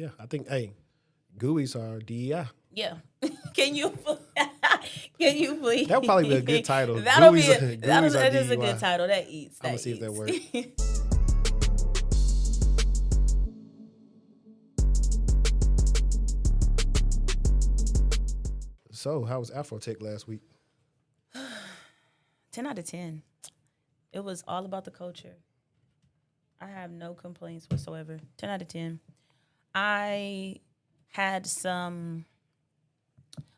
Yeah, I think, hey, GUIs are DEI. Yeah. Can you please? That would probably be a good title. That'll be GUIs are that is a DEI. good title. That eats. I'm going to see if that works. So, how was AfroTech last week? 10 out of 10. It was all about the culture. I have no complaints whatsoever. 10 out of 10. I had some...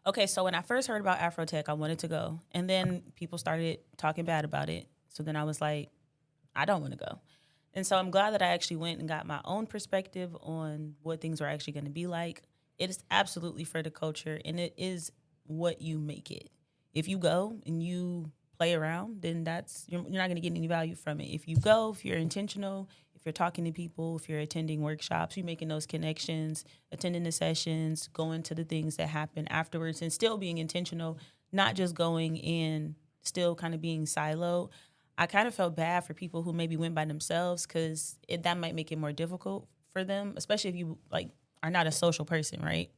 Okay, so when I first heard about AfroTech, I wanted to go. And then people started talking bad about it. So then I was like, I don't want to go. And so I'm glad that I actually went and got my own perspective on what things are actually going to be like. It is absolutely for the culture, and it is what you make it. If you go and you play around, then you're not going to get any value from it. If you go, if you're intentional, if you're talking to people, if you're attending workshops, you're making those connections, attending the sessions, going to the things that happen afterwards, and still being intentional, not just going and still kind of being siloed. I kind of felt bad for people who maybe went by themselves because that might make it more difficult for them, especially if you are not a social person, right?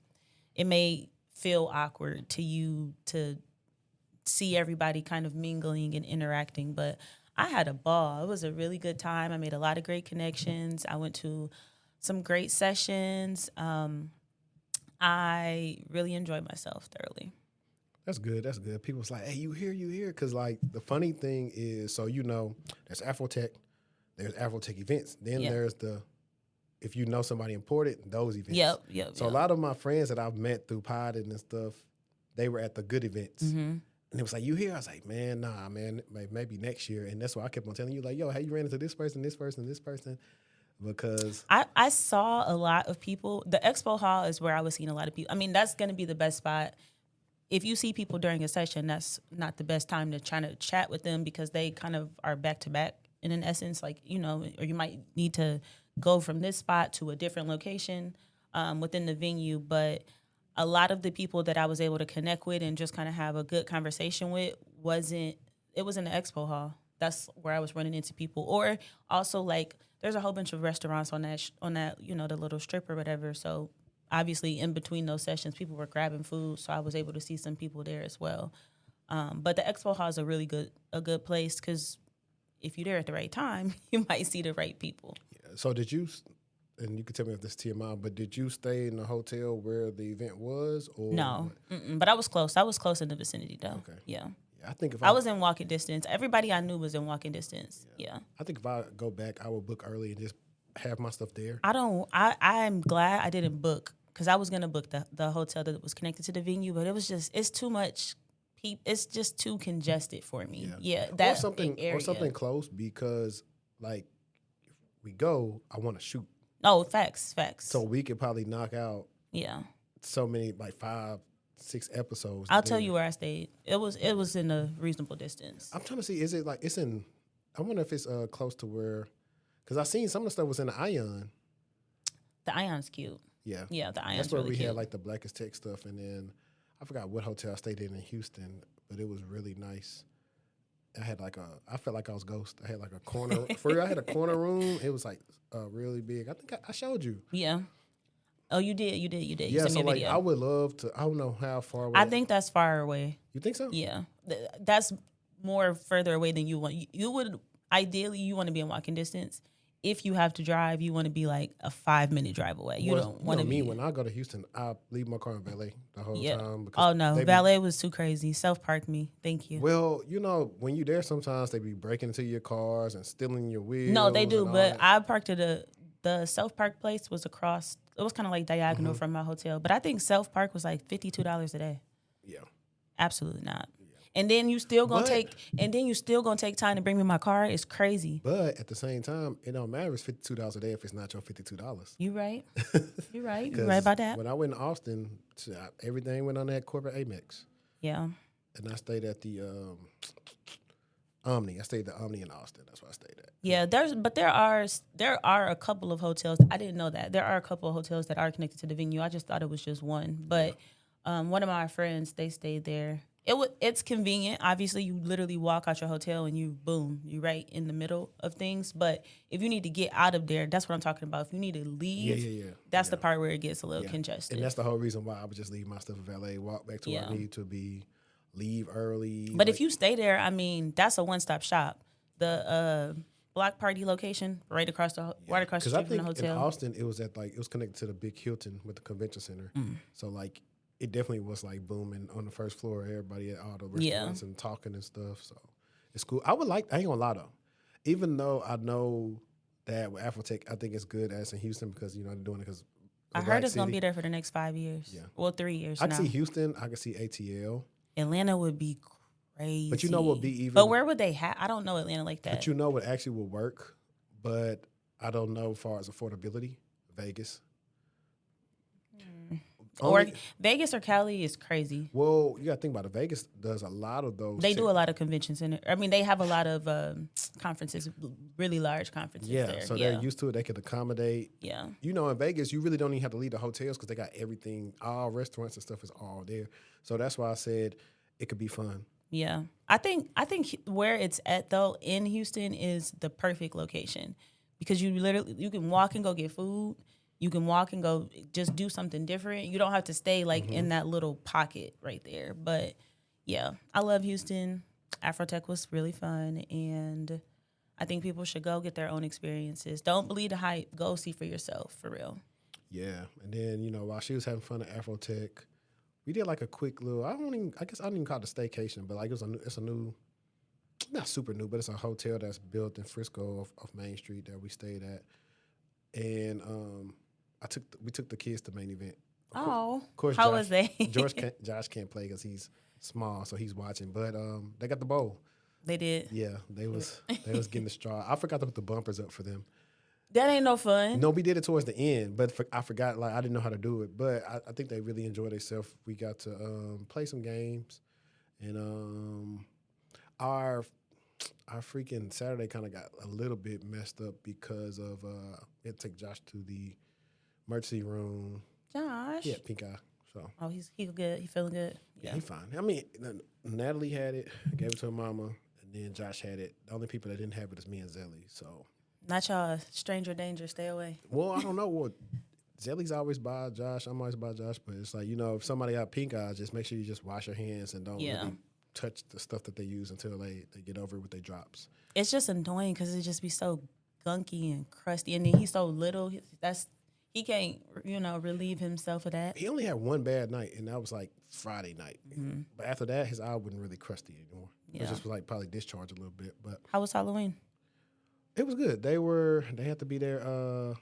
It may feel awkward to you to see everybody kind of mingling and interacting, but I had a ball. It was a really good time. I made a lot of great connections. I went to some great sessions. I really enjoyed myself thoroughly. That's good. That's good. People's like, hey, you here? Because, the funny thing is, so, there's AfroTech, there's AfroTech events. Then there's if you know somebody important, those events. Yep. So a lot of my friends that I've met through Podding and stuff, they were at the good events. Mm-hmm. And it was like, you here? I was like, man, nah, man, maybe next year. And that's why I kept on telling you, like, yo, how you ran into this person? Because I saw a lot of people. The expo hall is where I was seeing a lot of people. I mean, that's going to be the best spot. If you see people during a session, that's not the best time to try to chat with them because they kind of are back to back in an essence, or you might need to go from this spot to a different location within the venue. But a lot of the people that I was able to connect with and just kind of have a good conversation with was in the expo hall. That's where I was running into people. Or also there's a whole bunch of restaurants on that the little strip or whatever. So obviously in between those sessions, people were grabbing food. So I was able to see some people there as well. But the expo hall is a really good place because if you're there at the right time, you might see the right people. Yeah. So did you... And you can tell me if this is TMI, but did you stay in the hotel where the event was? Or no, but I was close. I was close in the vicinity, though. Okay. Yeah. I think if I was in walking distance. Everybody I knew was in walking distance. Yeah. I think if I go back, I would book early and just have my stuff there. I'm glad I didn't book because I was going to book the hotel that was connected to the venue, but it's too much. It's just too congested for me. Yeah. Or something close because, if we go, I want to shoot. Oh, facts. So we could probably knock out so many, 5, 6 episodes. I'll tell you where I stayed. It was in a reasonable distance. I'm trying to see, is it it's in, I wonder if it's close to where, because I seen some of the stuff was in the Ion. The Ion's cute. Yeah. Yeah, the Ion's That's where really we cute. had the Blackest Tech stuff, and then I forgot what hotel I stayed in Houston, but it was really nice. I had I felt like I was Ghost. I had a corner. I had a corner room. It was really big. I think I showed you. Yeah. Oh, you did. You Yeah, sent me a video. I would love to. I don't know how far away. I think that's far away. You think so? Yeah, that's more further away than you want. You would ideally you want to be in walking distance. If you have to drive, you want to be a 5-minute drive away. You don't want to be. When I go to Houston, I leave my car in valet the whole time. Oh no, valet was too crazy. Self-park me. Thank you. Well, when you're there, sometimes they be breaking into your cars and stealing your wheels. No, they do. But I parked at the self-park place was across. It was kind of diagonal from my hotel. But I think self-park was $52 a day. Yeah. Absolutely not. And then you still gonna take time to bring me my car. It's crazy. But at the same time, it don't matter if it's $52 a day if it's not your $52. You right. You're right. You're right about that. When I went to Austin, everything went on that corporate Amex. Yeah. And I stayed at the Omni. I stayed at the Omni in Austin. That's where I stayed at. Yeah, there are a couple of hotels. I didn't know that. There are a couple of hotels that are connected to the venue. I just thought it was just one. But one of my friends, they stayed there. It's convenient. Obviously, you literally walk out your hotel and you right in the middle of things. But if you need to get out of there, that's what I'm talking about. If you need to leave, that's the part where it gets a little congested. And that's the whole reason why I would just leave my stuff at valet, walk back to where I need to be, leave early. But if you stay there, I mean, that's a one-stop shop. The block party location right across the street from the hotel. In Austin, it was connected to the big Hilton with the convention center. So like, it definitely was like booming on the first floor. Everybody at all the restaurants and talking and stuff. So it's cool. I ain't gonna lie though. Even though I know that with AfroTech, I think it's good as in Houston because, they're doing it because I heard it's gonna be there for the next 5 years. Yeah. Well, 3 years now. I can see Houston. I can see ATL. Atlanta would be crazy. But what would be even... But where would they have... I don't know Atlanta like that. But what actually would work, but I don't know as far as affordability, Vegas. Or Vegas or Cali is crazy. Well, you got to think about it. Vegas does a lot of those. They do a lot of conventions in it. I mean, they have a lot of conferences, really large conferences there. So they're used to it. They can accommodate. Yeah. In Vegas, you really don't even have to leave the hotels because they got everything. All restaurants and stuff is all there. So that's why I said it could be fun. Yeah. I think where it's at, though, in Houston is the perfect location because you can walk and go get food. You can walk and go just do something different. You don't have to stay in that little pocket right there. But yeah, I love Houston. AfroTech was really fun. And I think people should go get their own experiences. Don't believe the hype. Go see for yourself, for real. Yeah. And then, while she was having fun at AfroTech, we did like a quick little, I guess I don't even call it a staycation, but like it's a new, not super new, but it's a hotel that's built in Frisco off Main Street that we stayed at. And, we took the kids to main event. Of course, how was they? Josh can't play because he's small, so he's watching. But they got the bowl. They did. Yeah, they was getting the straw. I forgot to put the bumpers up for them. That ain't no fun. No, we did it towards the end, but I forgot. Like I didn't know how to do it, but I think they really enjoyed themselves. We got to play some games, and our freaking Saturday kind of got a little bit messed up because of it took Josh to the emergency room. Josh. Yeah, pink eye. So. Oh, he's good. He feeling good. Yeah, he's fine. I mean, Natalie had it, gave it to her mama, and then Josh had it. The only people that didn't have it is me and Zelly. So. Not y'all. Stranger danger. Stay away. Well, I don't know. Well, Zelly's always by Josh. I'm always by Josh, but it's like if somebody got pink eye, just make sure you just wash your hands and don't really touch the stuff that they use until they get over it with their drops. It's just annoying because it just be so gunky and crusty, and then he's so little. He can't, relieve himself of that. He only had one bad night, and that was like Friday night. Mm-hmm. But after that, his eye wasn't really crusty anymore. Yeah. It just was like probably discharged a little bit. But how was Halloween? It was good. They had to be there.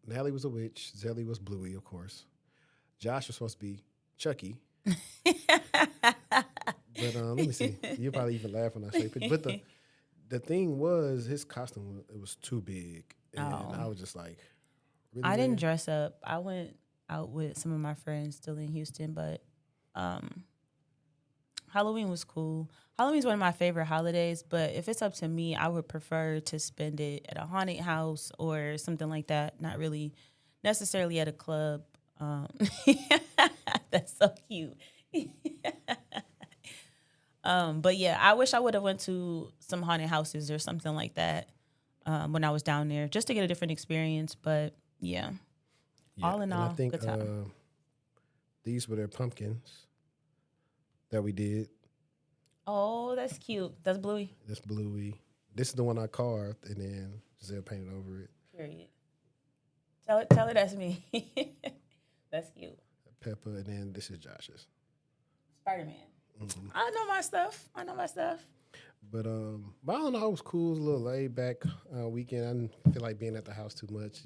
Natalie was a witch. Zelly was Bluey, of course. Josh was supposed to be Chucky. But let me see. You'll probably even laugh when I say it. But the thing was, his costume, it was too big. And I was just like, really? I didn't dress up. I went out with some of my friends still in Houston, but Halloween was cool. Halloween's one of my favorite holidays, but if it's up to me, I would prefer to spend it at a haunted house or something like that, not really necessarily at a club. That's so cute. But yeah, I wish I would have went to some haunted houses or something like that when I was down there, just to get a different experience. But yeah, all in all, I think good time. These were their pumpkins that we did. Oh, that's cute. That's Bluey. That's Bluey. This is the one I carved, and then Giselle painted over it. Period. Tell her that's me. That's cute. Pepper, and then this is Josh's. Spider-Man. Mm-hmm. I know my stuff. But I don't know. It was cool. It was a little laid back weekend. I didn't feel like being at the house too much.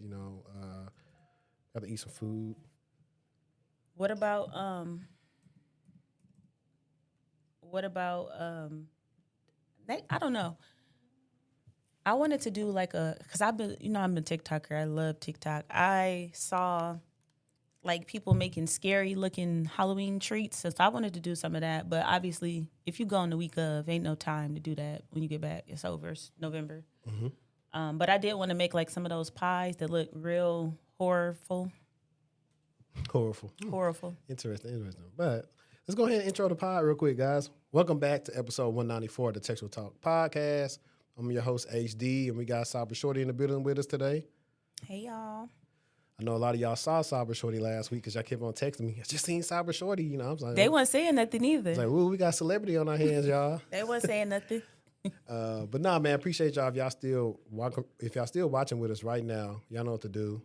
Got to eat some food. What about I don't know. I wanted to do because I'm a TikToker. I love TikTok. I saw people making scary looking Halloween treats. So I wanted to do some of that. But obviously, if you go on the week of, ain't no time to do that when you get back. It's over. It's November. Mm-hmm. But I did want to make some of those pies that look real horrible. Horrible. Horrible. Interesting. But let's go ahead and intro the pod real quick, guys. Welcome back to episode 194 of the TechTual Talk podcast. I'm your host, HD, and we got Cybershortieee in the building with us today. Hey, y'all. I know a lot of y'all saw Cybershortieee last week because y'all kept on texting me. I just seen Cybershortieee, you know. I was like, They weren't saying nothing either. like, ooh, we got celebrity on our hands, y'all. They weren't saying nothing. But nah, man, appreciate y'all. If y'all still watching with us right now, y'all know what to do.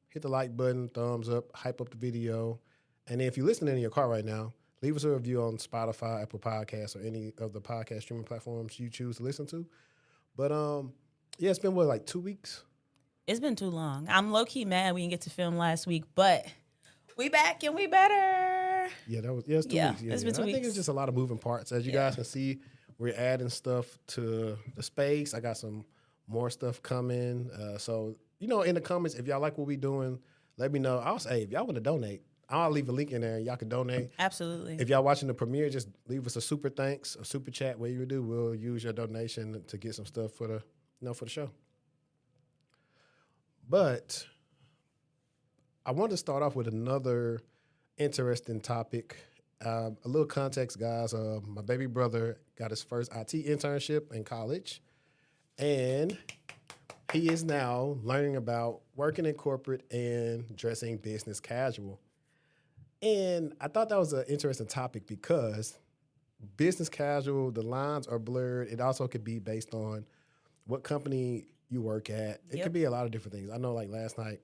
Hit the like button, thumbs up, hype up the video. And then if you're listening in your car right now, leave us a review on Spotify, Apple Podcasts, or any of the podcast streaming platforms you choose to listen to. But yeah, it's been like 2 weeks? It's been too long. I'm low-key mad we didn't get to film last week, but we back and we better. Yeah, it's 2 weeks. It's been 2 I weeks. think it's just a lot of moving parts. As you guys can see, we're adding stuff to the space. I got some more stuff coming. So, you know, in the comments, if y'all like what we doing, let me know. I'll say, if y'all want to donate, I'll leave a link in there and y'all can donate. Absolutely. If y'all watching the premiere, just leave us a super thanks, a super chat, whatever you do. We'll use your donation to get some stuff for the show. But I wanted to start off with another interesting topic. A little context, guys. My baby brother got his first IT internship in college, and he is now learning about working in corporate and dressing business casual. And I thought that was an interesting topic because business casual, the lines are blurred. It also could be based on what company you work at. It could be a lot of different things. I know, like last night,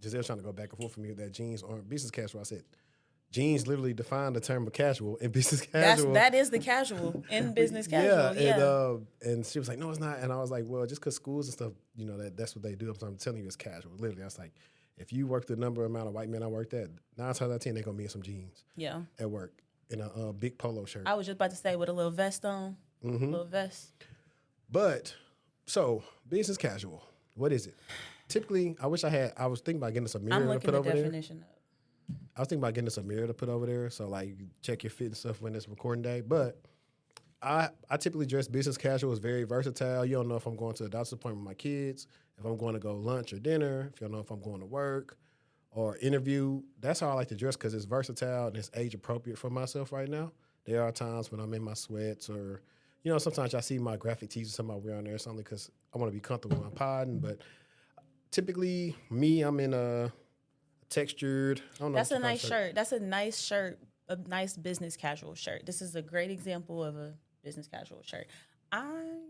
Giselle's trying to go back and forth for me that jeans aren't business casual. I said, jeans literally define the term of casual in business casual. That is the casual in business casual. And she was like, no, it's not. And I was like, well, just because schools and stuff, you know, that's what they do. I'm telling you, it's casual. Literally, I was like, if you work the amount of white men I worked at, 9 times out of 10, they're going to be in some jeans at work in a big polo shirt. I was just about to say with a little vest on, a little vest. But, so, business casual, what is it? Typically, I was thinking about getting us a mirror to put over there. Definition up. I was thinking about getting us a mirror to put over there, so like you check your fit and stuff when it's recording day. But I typically dress business casual. It's very versatile. You don't know if I'm going to a doctor's appointment with my kids, if I'm going to go lunch or dinner, if you don't know if I'm going to work or interview. That's how I like to dress because it's versatile and it's age appropriate for myself right now. There are times when I'm in my sweats or, you know, sometimes I see my graphic tees or something I wear on there or something because I want to be comfortable when I'm podding. But typically, me, I'm in a textured. I don't know. That's a nice shirt. That's a nice shirt, a nice business casual shirt. This is a great example of a business casual shirt. I'm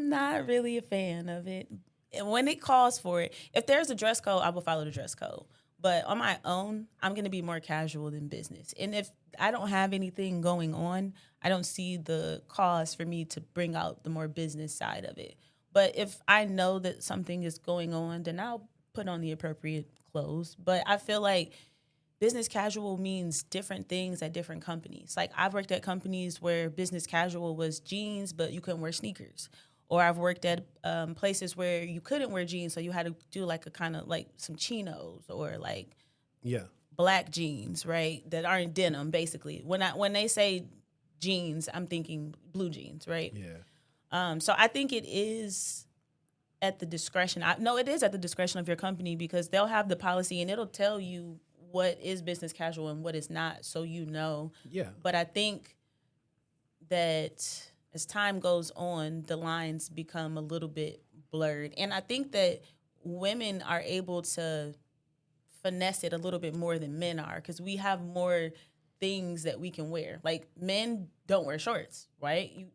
not really a fan of it. And when it calls for it, if there's a dress code, I will follow the dress code. But on my own, I'm going to be more casual than business. And if I don't have anything going on, I don't see the cause for me to bring out the more business side of it. But if I know that something is going on, then I'll put on the appropriate clothes. But I feel like business casual means different things at different companies. Like I've worked at companies where business casual was jeans, but you couldn't wear sneakers. Or I've worked at places where you couldn't wear jeans, so you had to do like a kind of like some chinos or like black jeans, right? That aren't denim, basically. When they say jeans, I'm thinking blue jeans, right? Yeah. So I think it is at the discretion. It is at the discretion of your company because they'll have the policy and it'll tell you what is business casual and what is not, so you know. Yeah. But I think that as time goes on, the lines become a little bit blurred. And I think that women are able to finesse it a little bit more than men are because we have more things that we can wear. Like men don't wear shorts, right?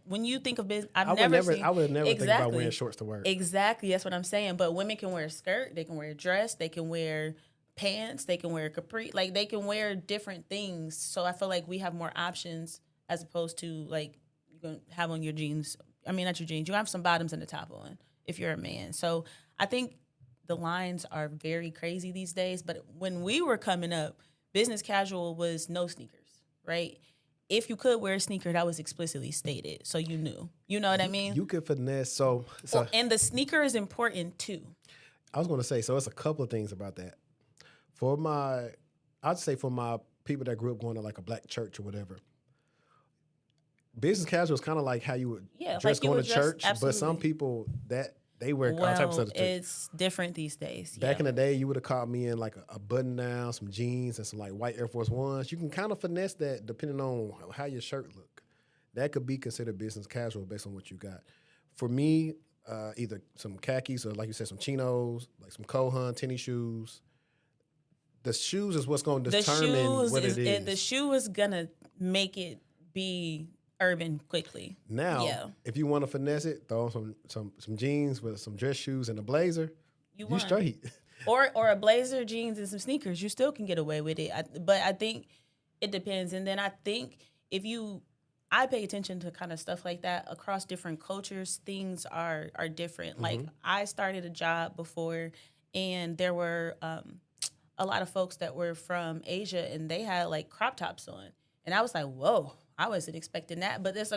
When you think of business, I would never think about wearing shorts to work. Exactly, that's what I'm saying. But women can wear a skirt, they can wear a dress, they can wear pants, they can wear a capri, like they can wear different things. So I feel like we have more options as opposed to like you can have on your jeans. I mean, not your jeans. You have some bottoms and a top on if you're a man. So I think the lines are very crazy these days. But when we were coming up, business casual was no sneakers, right? If you could wear a sneaker, that was explicitly stated, so you knew. You know what I mean? You could finesse. So and the sneaker is important too. I was going to say, so it's a couple of things about that. I'd say for my people that grew up going to like a black church or whatever, business casual is kind of like how you would dress like going to church. Absolutely. But some people, They wear all types of stuff. It's different these days. Back in the day, you would have caught me in like a button down, some jeans, and some like white Air Force Ones. You can kind of finesse that depending on how your shirt look. That could be considered business casual based on what you got. For me, either some khakis or like you said, some chinos, like some Kohan tennis shoes. The shoes is what's going to determine what it is. The shoe is going to make it be urban quickly. Now, if you want to finesse it, throw on some jeans with some dress shoes and a blazer. You straight. Or a blazer, jeans, and some sneakers. You still can get away with it. But I think it depends. And then I think I pay attention to kind of stuff like that across different cultures. Things are different. Mm-hmm. Like I started a job before, and there were a lot of folks that were from Asia, and they had like crop tops on, and I was like, whoa. I wasn't expecting that, but it's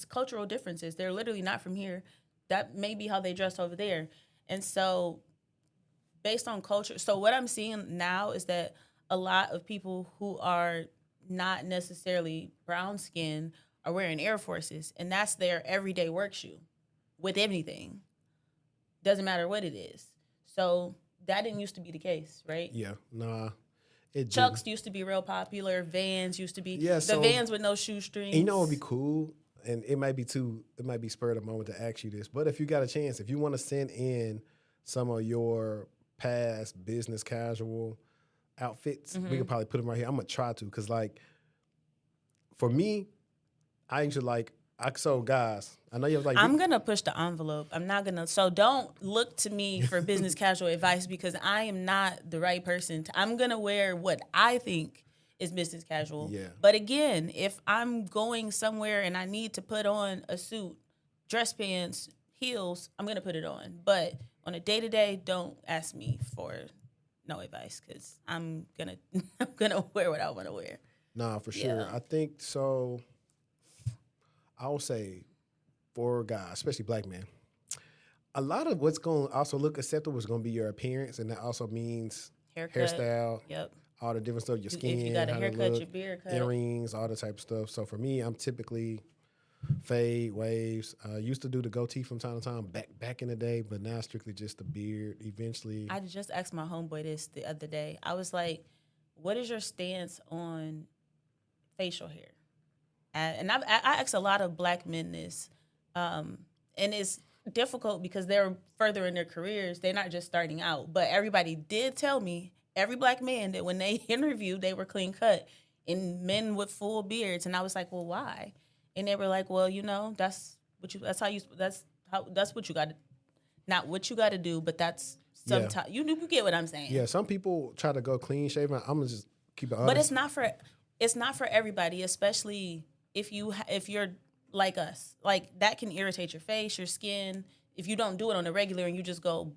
cultural differences. They're literally not from here. That may be how they dress over there. And so based on culture, so what I'm seeing now is that a lot of people who are not necessarily brown skin are wearing Air Forces, and that's their everyday work shoe with anything. Doesn't matter what it is. So that didn't used to be the case, right? Yeah, nah. Chucks used to be real popular. Vans used to be the Vans with no shoestrings. And you know what would be cool, and it might be spurred a moment to ask you this, but if you got a chance, if you want to send in some of your past business casual outfits, we could probably put them right here. I'm gonna try to, because like for me, I usually so guys, I know you was like, I'm going to push the envelope. I'm not going to. So don't look to me for business casual advice, because I am not the right person. I'm going to wear what I think is business casual. Yeah. But again, if I'm going somewhere and I need to put on a suit, dress pants, heels, I'm going to put it on. But on a day-to-day, don't ask me for no advice, because I'm going to wear what I want to wear. Nah, for sure. Yeah. I think so. I would say for guys, especially black men, a lot of what's going to also look acceptable is going to be your appearance, and that also means hairstyle, all the different stuff, your skin, if you got a haircut, your beard cut, earrings, all the type of stuff. So for me, I'm typically fade, waves. I used to do the goatee from time to time back in the day, but now strictly just the beard. Eventually, I just asked my homeboy this the other day. I was like, "What is your stance on facial hair?" And I ask a lot of black men this, and it's difficult because they're further in their careers. They're not just starting out. But everybody did tell me, every black man, that when they interviewed, they were clean cut, and men with full beards. And I was like, well, why? And they were like, well, that's what you got to, not what you got to do, but that's sometimes you get what I'm saying. Yeah, some people try to go clean shaven. I'm gonna just keep it honest. But it's not for everybody, especially if you're like us. Like, that can irritate your face, your skin, if you don't do it on a regular and you just go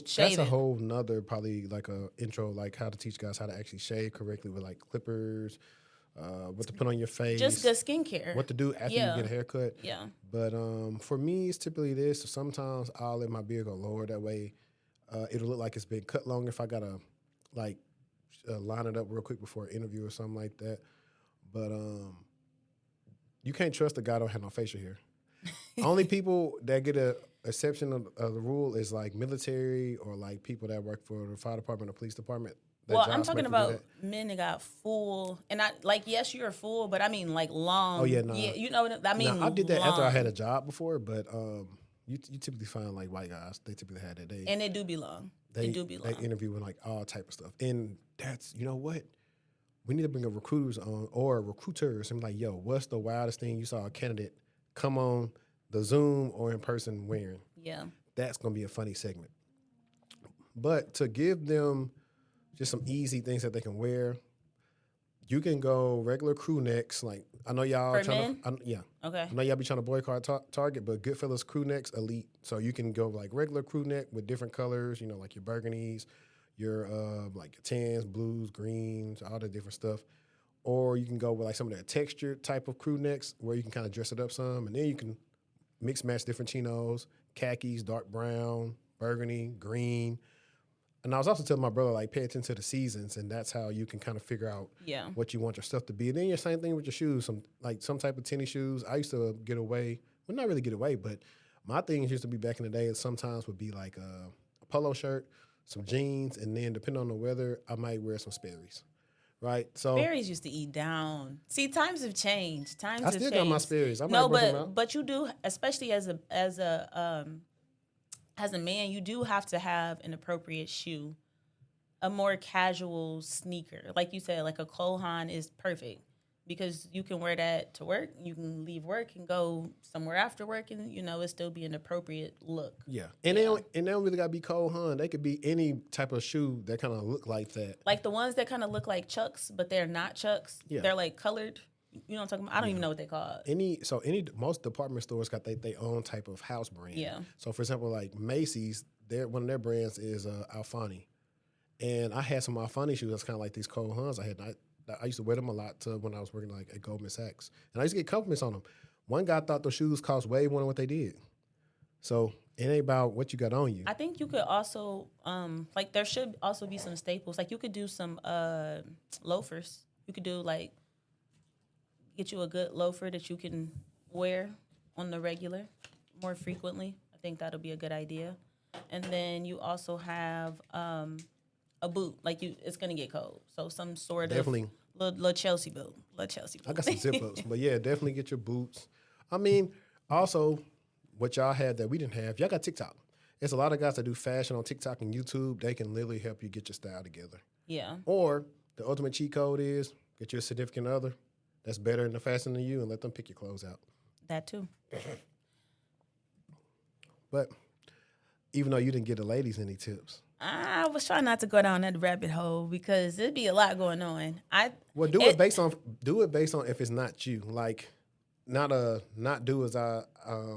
shave that's a whole nother probably like a intro, like how to teach guys how to actually shave correctly with like clippers, what to put on your face. Just good skincare. What to do after you get a haircut. Yeah. But for me, it's typically this. So sometimes I'll let my beard go lower. That way it'll look like it's been cut longer if I got to like line it up real quick before an interview or something like that. But you can't trust a guy don't have no facial hair. Only people that get a exception of the rule is like military or like people that work for the fire department or police department. Well, I'm talking about men that got full, and I like, yes, you're full, but I mean like long. Oh yeah, no. Yeah, you know what I mean. I did that after I had a job before, but you typically find like white guys. They typically had that. And they do be long. They do be long. They interview with like all type of stuff, and that's, you know what. We need to bring a recruiters on, or recruiters, and be like, yo, what's the wildest thing you saw a candidate come on the Zoom or in person wearing? Yeah. That's going to be a funny segment. But to give them just some easy things that they can wear, you can go regular crew necks. Like, I know y'all for men? Okay. I know y'all be trying to boycott Target, but Goodfellas crew necks, elite. So you can go like regular crew neck with different colors, like your burgundies, your like your tans, blues, greens, all the different stuff. Or you can go with like some of that textured type of crew necks where you can kind of dress it up some, and then you can mix match different chinos, khakis, dark brown, burgundy, green. And I was also telling my brother, like, pay attention to the seasons, and that's how you can kind of figure out what you want your stuff to be. And then your same thing with your shoes, some type of tennis shoes. I used to get away, well, not really get away, but My things used to be back in the day, sometimes would be like a polo shirt, some jeans, and then depending on the weather, I might wear some Sperry's. Right? So Sperry's used to eat down. See, times have changed. I still got my Sperry's. I might No, brush them out. but you do, especially as a man, you do have to have an appropriate shoe, a more casual sneaker. Like you said, like a Kohan is perfect because you can wear that to work. You can leave work and go somewhere after work, and it still be an appropriate look. Yeah, and they don't really gotta be Kohan. They could be any type of shoe that kind of look like that. Like the ones that kind of look like Chucks, but they're not Chucks. Yeah. They're like colored. You know what I'm talking about? I don't even know what they call it. Most department stores got their own type of house brand. Yeah. So for example, like Macy's, one of their brands is Alfani. And I had some Alfani shoes that's kind of like these Kohans. I used to wear them a lot when I was working like at Goldman Sachs. And I used to get compliments on them. One guy thought those shoes cost way more than what they did. So it ain't about what you got on you. I think you could also, like there should also be some staples. Like you could do some loafers. You could do like, get you a good loafer that you can wear on the regular more frequently. I think that'll be a good idea. And then you also have a boot. Like it's gonna get cold, so some sort of little Chelsea boot. I got some zip ups, but yeah, definitely get your boots. I mean, also what y'all had that we didn't have. Y'all got TikTok. There's a lot of guys that do fashion on TikTok and YouTube. They can literally help you get your style together. Yeah. Or the ultimate cheat code is get you a significant other that's better in the fashion than you and let them pick your clothes out. That too. But even though you didn't get the ladies any tips. I was trying not to go down that rabbit hole because there'd be a lot going on. Do it based on if it's not you. Like not do as I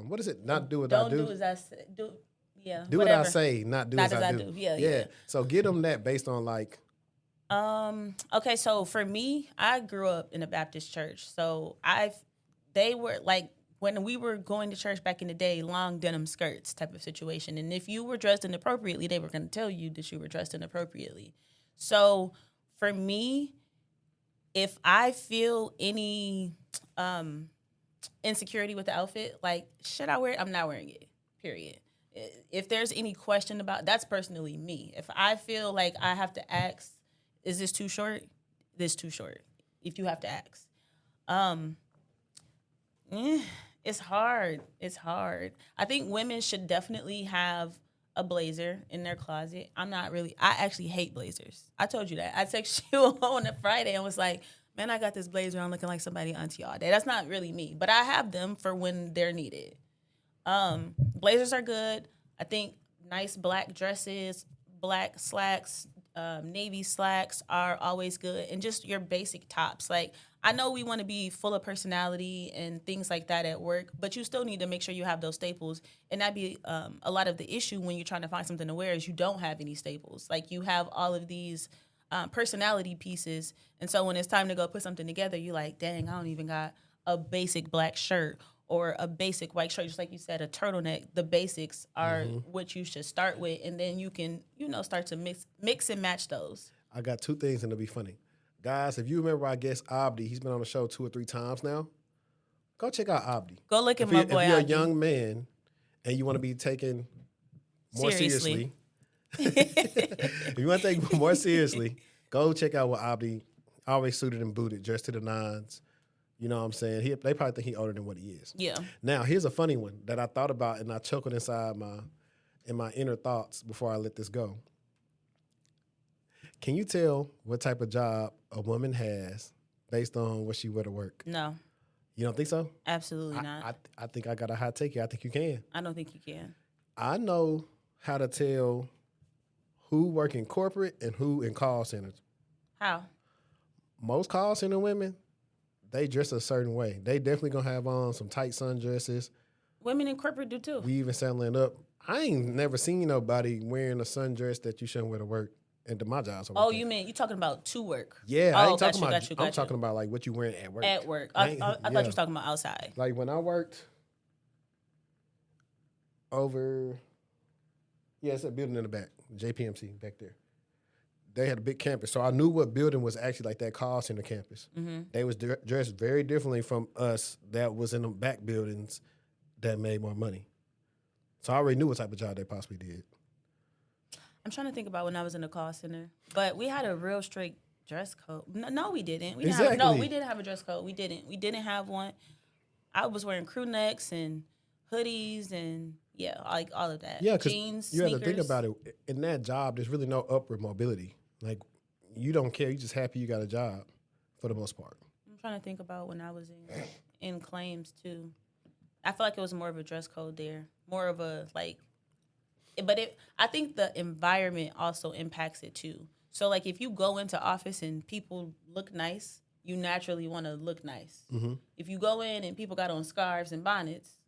what is it? Not do as I do. Don't do as I say. Do what I say, not do as I do. Yeah. So get them that based on like okay, so for me, I grew up in a Baptist church. So they were like, when we were going to church back in the day, long denim skirts type of situation. And if you were dressed inappropriately, they were going to tell you that you were dressed inappropriately. So for me, if I feel any insecurity with the outfit, like, should I wear it? I'm not wearing it, period. If there's any question about, that's personally me. If I feel like I have to ask, is this too short? This too short. If you have to ask. It's hard. It's hard. I think women should definitely have a blazer in their closet. I actually hate blazers. I told you that. I texted you on a Friday and was like, man, I got this blazer. I'm looking like somebody auntie all day. That's not really me, but I have them for when they're needed. Blazers are good. I think nice black dresses, black slacks, navy slacks are always good. And just your basic tops. Like, I know we want to be full of personality and things like that at work, but you still need to make sure you have those staples. And that'd be a lot of the issue when you're trying to find something to wear is you don't have any staples. Like, you have all of these personality pieces. And so when it's time to go put something together, you're like, dang, I don't even got a basic black shirt or a basic white shirt. Just like you said, a turtleneck. The basics are what you should start with. And then you can, start to mix and match those. I got two things and it'll be funny. Guys, if you remember our guest Abdi, he's been on the show 2 or 3 times now. Go check out Abdi. Go look at my boy Abdi. If you're a young man and you want to be taken more seriously, if you want to take more seriously, go check out what Abdi, always suited and booted, dressed to the nines. You know what I'm saying? They probably think he's older than what he is. Yeah. Now, here's a funny one that I thought about and I chuckled inside my inner thoughts before I let this go. Can you tell what type of job a woman has based on what she wear to work? No. You don't think so? Absolutely not. I think I got a hot take here. I think you can. I don't think you can. I know how to tell who work in corporate and who in call centers. How? Most call center women, they dress a certain way. They definitely going to have on some tight sundresses. Women in corporate do too. We even saddling up. I ain't never seen nobody wearing a sundress that you shouldn't wear to work. And to my job. Oh, you mean you talking about to work? Yeah, I ain't talking about. Got you. I'm talking about like what you wearing at work. At work, I thought you were talking about outside. Like when I worked over, it's a building in the back, JPMC back there. They had a big campus, so I knew what building was actually like that call center campus. Mm-hmm. They was dressed very differently from us that was in the back buildings that made more money. So I already knew what type of job they possibly did. I'm trying to think about when I was in the call center, but we had a real strict dress code. No, we didn't. We didn't Exactly. we didn't have a dress code. We didn't have one. I was wearing crew necks and hoodies and like all of that. Yeah, because jeans, you have sneakers. to think about it. In that job, there's really no upward mobility. Like, you don't care. You're just happy you got a job for the most part. I'm trying to think about when I was in claims too. I feel like it was more of a dress code there, more of a like. But I think the environment also impacts it too. So like if you go into office and people look nice, you naturally want to look nice. Mm-hmm. If you go in and people got on scarves and bonnets,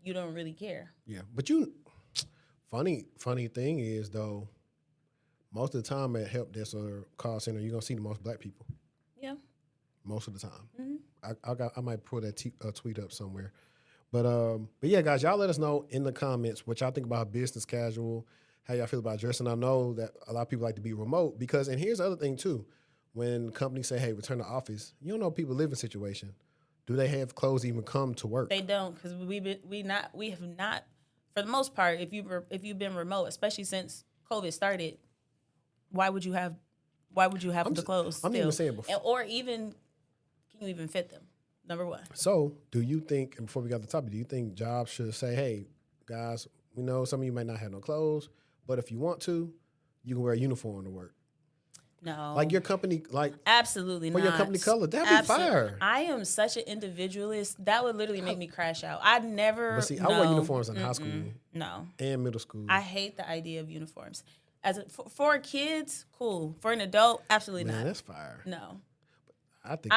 you don't really care. Yeah, but funny thing is though, most of the time at help desk or call center, you're gonna see the most black people. Yeah. Most of the time. Mm-hmm. I might pull that tweet up somewhere. But yeah, guys, y'all let us know in the comments what y'all think about business casual, how y'all feel about dressing. I know that a lot of people like to be remote because, and here's the other thing too, when companies say, hey, return to office, you don't know people's living situation. Do they have clothes to even come to work? They don't, because we have not, for the most part, if you've been remote, especially since COVID started, why would you have the clothes? I'm even saying before, or even can you even fit them? Number one. So, do you think, and before we got to the topic, do you think jobs should say, hey, guys, we know some of you might not have no clothes, but if you want to, you can wear a uniform to work? No. Like your company, like absolutely for not. your company color, that'd be fire. I am such an individualist. That would literally make me crash out. I never. But see, I wore uniforms in high school, no, and middle school. I hate the idea of uniforms. For kids, cool. For an adult, absolutely Man, not. that's fire. No. I think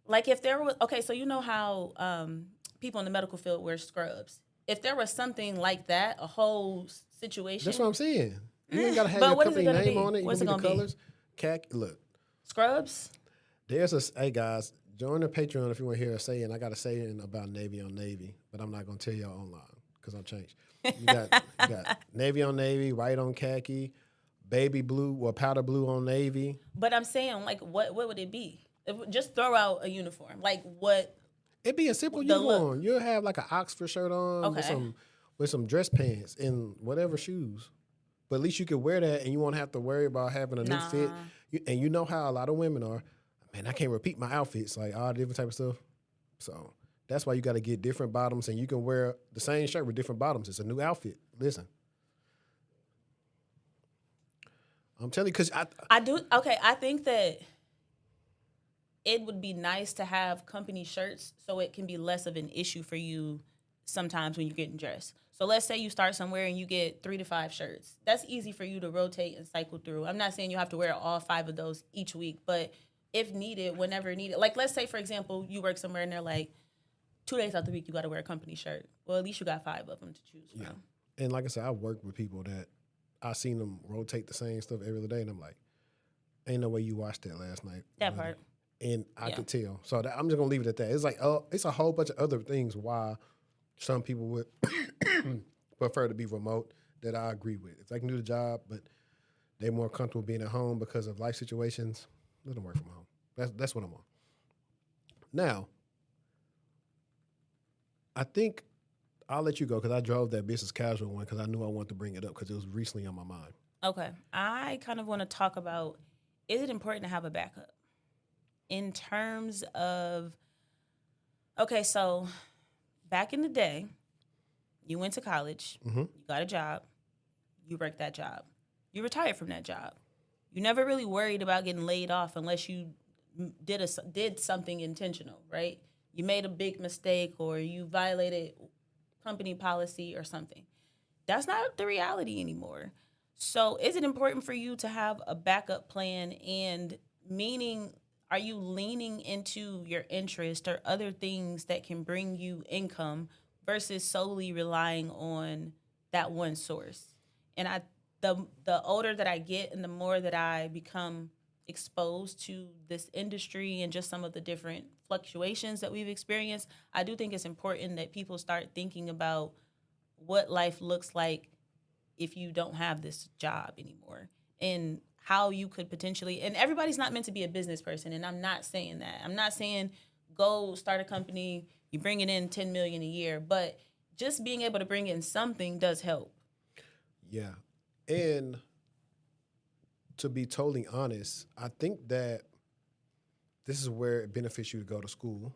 like if there was so you know how people in the medical field wear scrubs. If there was something like that, a whole situation. That's what I'm saying. You ain't gotta have But your what is company it gonna name be? on it. What's You it gonna be the gonna colors. Look, scrubs. hey guys, join the Patreon if you want to hear us say, and I got to say about Navy on Navy, but I'm not gonna tell y'all online because I'm changed. You got Navy on Navy, white on khaki, baby blue or powder blue on Navy. But I'm saying, like, what would it be? Just throw out a uniform. Like what? It'd be a simple uniform. You'll have like an Oxford shirt on with some dress pants and whatever shoes. But at least you could wear that and you won't have to worry about having a new fit. And you know how a lot of women are. Man, I can't repeat my outfits, like all different type of stuff. So that's why you got to get different bottoms, and you can wear the same shirt with different bottoms. It's a new outfit. Listen. I'm telling you, because I do. Okay, I think that it would be nice to have company shirts so it can be less of an issue for you sometimes when you're getting dressed. So let's say you start somewhere and you get 3 to 5 shirts. That's easy for you to rotate and cycle through. I'm not saying you have to wear all 5 of those each week, but if needed, whenever needed. Like let's say, for example, you work somewhere and they're like, 2 days out the week you got to wear a company shirt. Well, at least you got 5 of them to choose from. Yeah. And like I said, I worked with people that I seen them rotate the same stuff every other day, and I'm like, ain't no way you watched that last night. That part. And I could tell. So I'm just going to leave it at that. It's like, it's a whole bunch of other things why some people would prefer to be remote that I agree with. If they can do the job, but they're more comfortable being at home because of life situations, let them work from home. That's what I'm on. Now, I think I'll let you go because I drove that business casual one because I knew I wanted to bring it up because it was recently on my mind. Okay. I kind of want to talk about, is it important to have a backup? In terms of, okay, so back in the day, you went to college, you got a job, you worked that job, you retired from that job. You never really worried about getting laid off unless you did something intentional, right? You made a big mistake or you violated company policy or something. That's not the reality anymore. So is it important for you to have a backup plan, and meaning, are you leaning into your interest or other things that can bring you income versus solely relying on that one source? And the older that I get and the more that I become exposed to this industry and just some of the different fluctuations that we've experienced, I do think it's important that people start thinking about what life looks like if you don't have this job anymore, and how you could potentially, and everybody's not meant to be a business person, and I'm not saying that. I'm not saying go start a company, you bring it in $10 million a year, but just being able to bring in something does help. Yeah. And to be totally honest, I think that this is where it benefits you to go to school,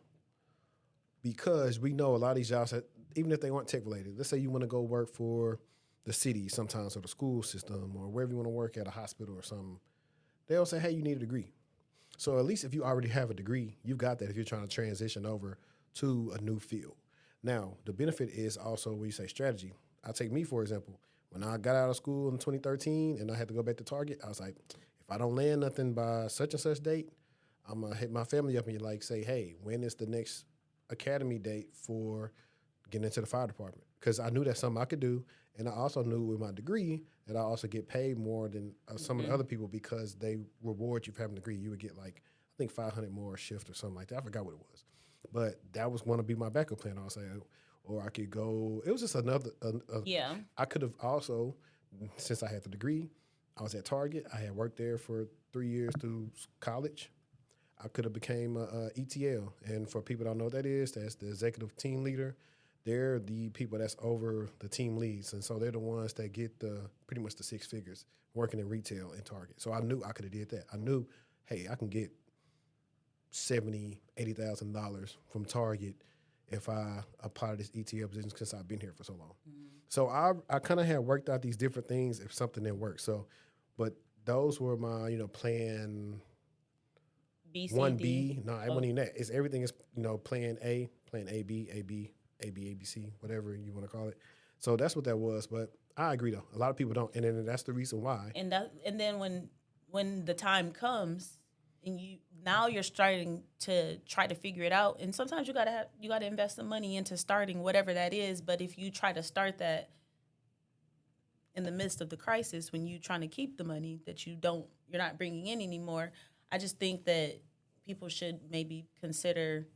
because we know a lot of these jobs, that, even if they weren't tech related, let's say you want to go work for the city sometimes, or the school system, or wherever you want to work at, a hospital or something, they'll say, hey, you need a degree. So at least if you already have a degree, you've got that if you're trying to transition over to a new field. Now, the benefit is also when you say strategy. I'll take me, for example. When I got out of school in 2013 and I had to go back to Target, I was like, if I don't land nothing by such and such date, I'm going to hit my family up and like say, hey, when is the next academy date for getting into the fire department? Because I knew that's something I could do. And I also knew with my degree that I also get paid more than some of the other people, because they reward you for having a degree. You would get like, I think 500 more a shift or something like that. I forgot what it was. But that was going to be my backup plan. I was saying, or I could go, it was just another, Yeah. I could have also, since I had the degree, I was at Target. I had worked there for 3 years through college. I could have became a ETL. And for people that don't know what that is, that's the executive team leader. They're the people that's over the team leads. And so they're the ones that get pretty much the six figures working in retail and Target. So I knew I could have did that. I knew, hey, I can get $70,000, $80,000 from Target if I apply to this ETL position, because I've been here for so long. Mm-hmm. So I kind of had worked out these different things if something didn't work. So, but those were my, plan B, C, 1B. D. No, it wasn't even that. It's everything is, plan A, plan A, B, A, B, A, B, A, B, C, whatever you want to call it. So that's what that was. But I agree, though. A lot of people don't. And then that's the reason why. And then when the time comes, and you're starting to try to figure it out, and sometimes you gotta invest some money into starting whatever that is. But if you try to start that in the midst of the crisis, when you're trying to keep the money that you're not bringing in anymore, I just think that people should maybe consider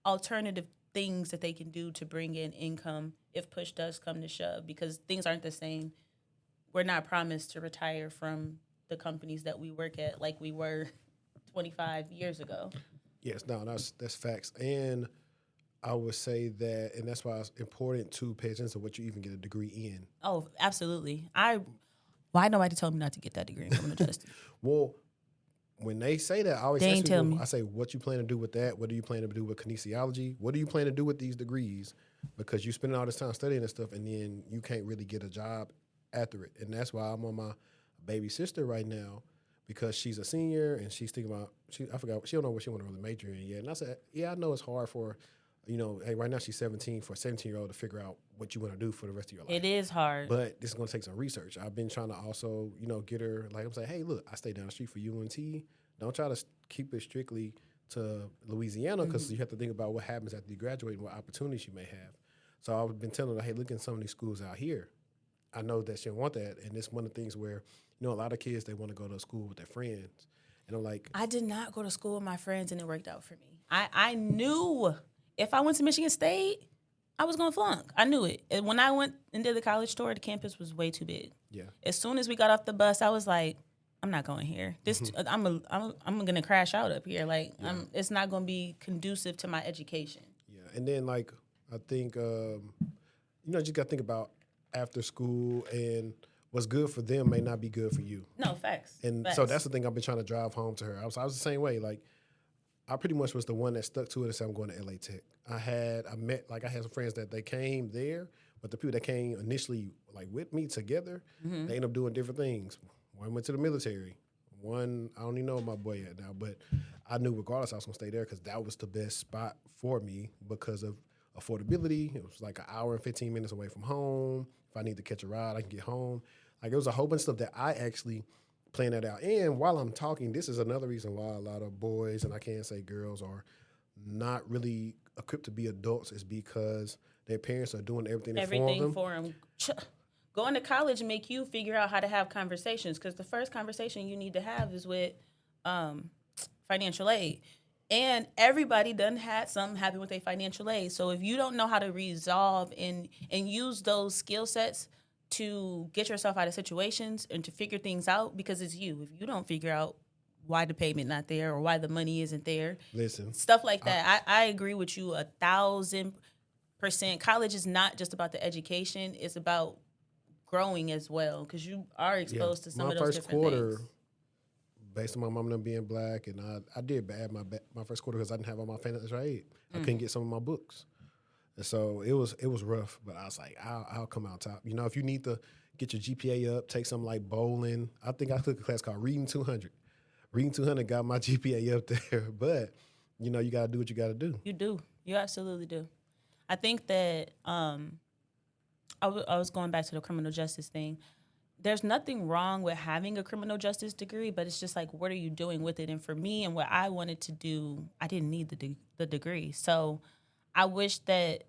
alternative things that they can do to bring in income if push does come to shove, because things aren't the same. We're not promised to retire from the companies that we work at like we were 25 years ago. Yes, no, that's facts. And I would say that, and that's why it's important to pay attention to what you even get a degree in. Oh, absolutely. Why nobody told me not to get that degree in criminal justice? Well, when they say that, I always They ask ain't tell people, me. I say, what you plan to do with that? What do you plan to do with kinesiology? What do you plan to do with these degrees? Because you're spending all this time studying this stuff, and then you can't really get a job after it. And that's why I'm on my baby sister right now, because she's a senior and she's thinking about, I forgot, she don't know what she want to really major in yet. And I said, yeah, I know it's hard for, hey, right now she's 17, for a 17-year-old to figure out what you want to do for the rest of your life. It is hard. But this is going to take some research. I've been trying to also, get her, like I'm saying, hey, look, I stay down the street for UNT. Don't try to keep it strictly to Louisiana, because you have to think about what happens after you graduate and what opportunities you may have. So I've been telling her, hey, look at some of these schools out here. I know that she don't want that. And it's one of the things where, a lot of kids, they want to go to school with their friends. And I'm like, I did not go to school with my friends, and it worked out for me. I knew if I went to Michigan State, I was going to flunk. I knew it. And when I went and did the college tour, the campus was way too big. Yeah. As soon as we got off the bus, I was like, I'm not going here. I'm going to crash out up here. Like, yeah. It's not going to be conducive to my education. Yeah. And then, like, I think, you just got to think about after school, and what's good for them may not be good for you. No, facts. And facts. So that's the thing I've been trying to drive home to her. I was the same way. Like, I pretty much was the one that stuck to it and said, I'm going to LA Tech. I had some friends that they came there, but the people that came initially, like, with me together, they ended up doing different things. One went to the military. One, I don't even know my boy yet now, but I knew regardless I was going to stay there, because that was the best spot for me because of affordability. It was like an hour and 15 minutes away from home. If I need to catch a ride, I can get home. Like, it was a whole bunch of stuff that I actually planned that out. And while I'm talking, this is another reason why a lot of boys, and I can't say girls, are not really equipped to be adults, is because their parents are doing everything for them. Going to college make you figure out how to have conversations, because the first conversation you need to have is with financial aid. And everybody done had something happen with their financial aid. So if you don't know how to resolve and use those skill sets to get yourself out of situations and to figure things out, because it's you. If you don't figure out why the payment not there or why the money isn't there, listen, stuff like that. I agree with you 1,000%. College is not just about the education; it's about growing as well, because you are exposed to some my of those first different quarter, things. based on my mom and them being black, and I did bad my first quarter because I didn't have all my financial aid. I couldn't get some of my books, and so it was rough. But I was like, I'll come out top. You know, if you need to get your GPA up, take something like bowling. I think I took a class called Reading 200. Reading 200 got my GPA up there, but you know, you got to do what you got to do. You do. You absolutely do. I think that I was going back to the criminal justice thing. There's nothing wrong with having a criminal justice degree, but it's just like, what are you doing with it? And for me and what I wanted to do, I didn't need the degree. So I wish that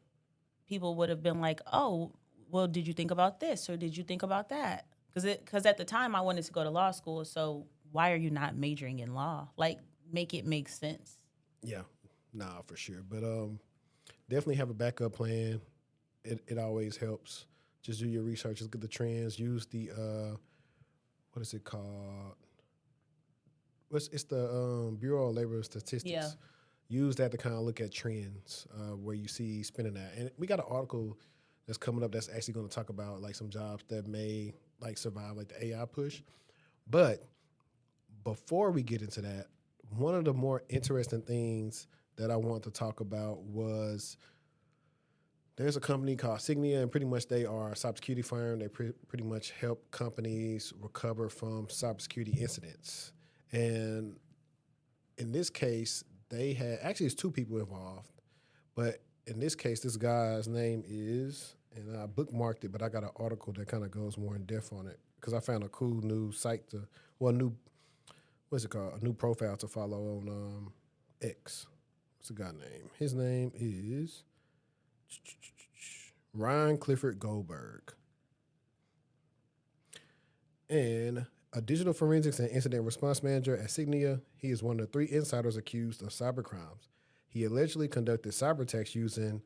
people would have been like, oh, well, did you think about this or did you think about that? Because at the time I wanted to go to law school. So why are you not majoring in law? Like, make it make sense. Yeah, nah, for sure. But definitely have a backup plan. It always helps. Just do your research. Look at the trends. Use the what is it called? It's the Bureau of Labor Statistics. Yeah. Use that to kind of look at trends where you see spending at. And we got an article that's coming up that's actually going to talk about like some jobs that may like survive like the AI push. But before we get into that, one of the more interesting things that I want to talk about was there's a company called Sygnia, and pretty much they are a cybersecurity firm. They pretty much help companies recover from cybersecurity incidents. And in this case, they had, actually it's two people involved, but in this case, this guy's name is, and I bookmarked it, but I got an article that kind of goes more in depth on it because I found a cool new site to, well, what's it called? A new profile to follow on X. What's the guy name? His name is Ryan Clifford Goldberg. And a digital forensics and incident response manager at Sygnia, he is one of the 3 insiders accused of cyber crimes. He allegedly conducted cyber attacks using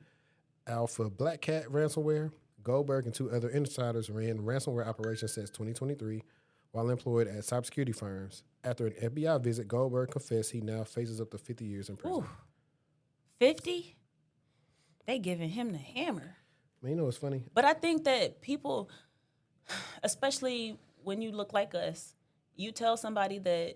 Alpha Black Cat ransomware. Goldberg and 2 other insiders ran ransomware operations since 2023 while employed at cybersecurity firms. After an FBI visit, Goldberg confessed he now faces up to 50 years in prison. Ooh, 50? They giving him the hammer. Man, you know what's funny? But I think that people, especially when you look like us, you tell somebody that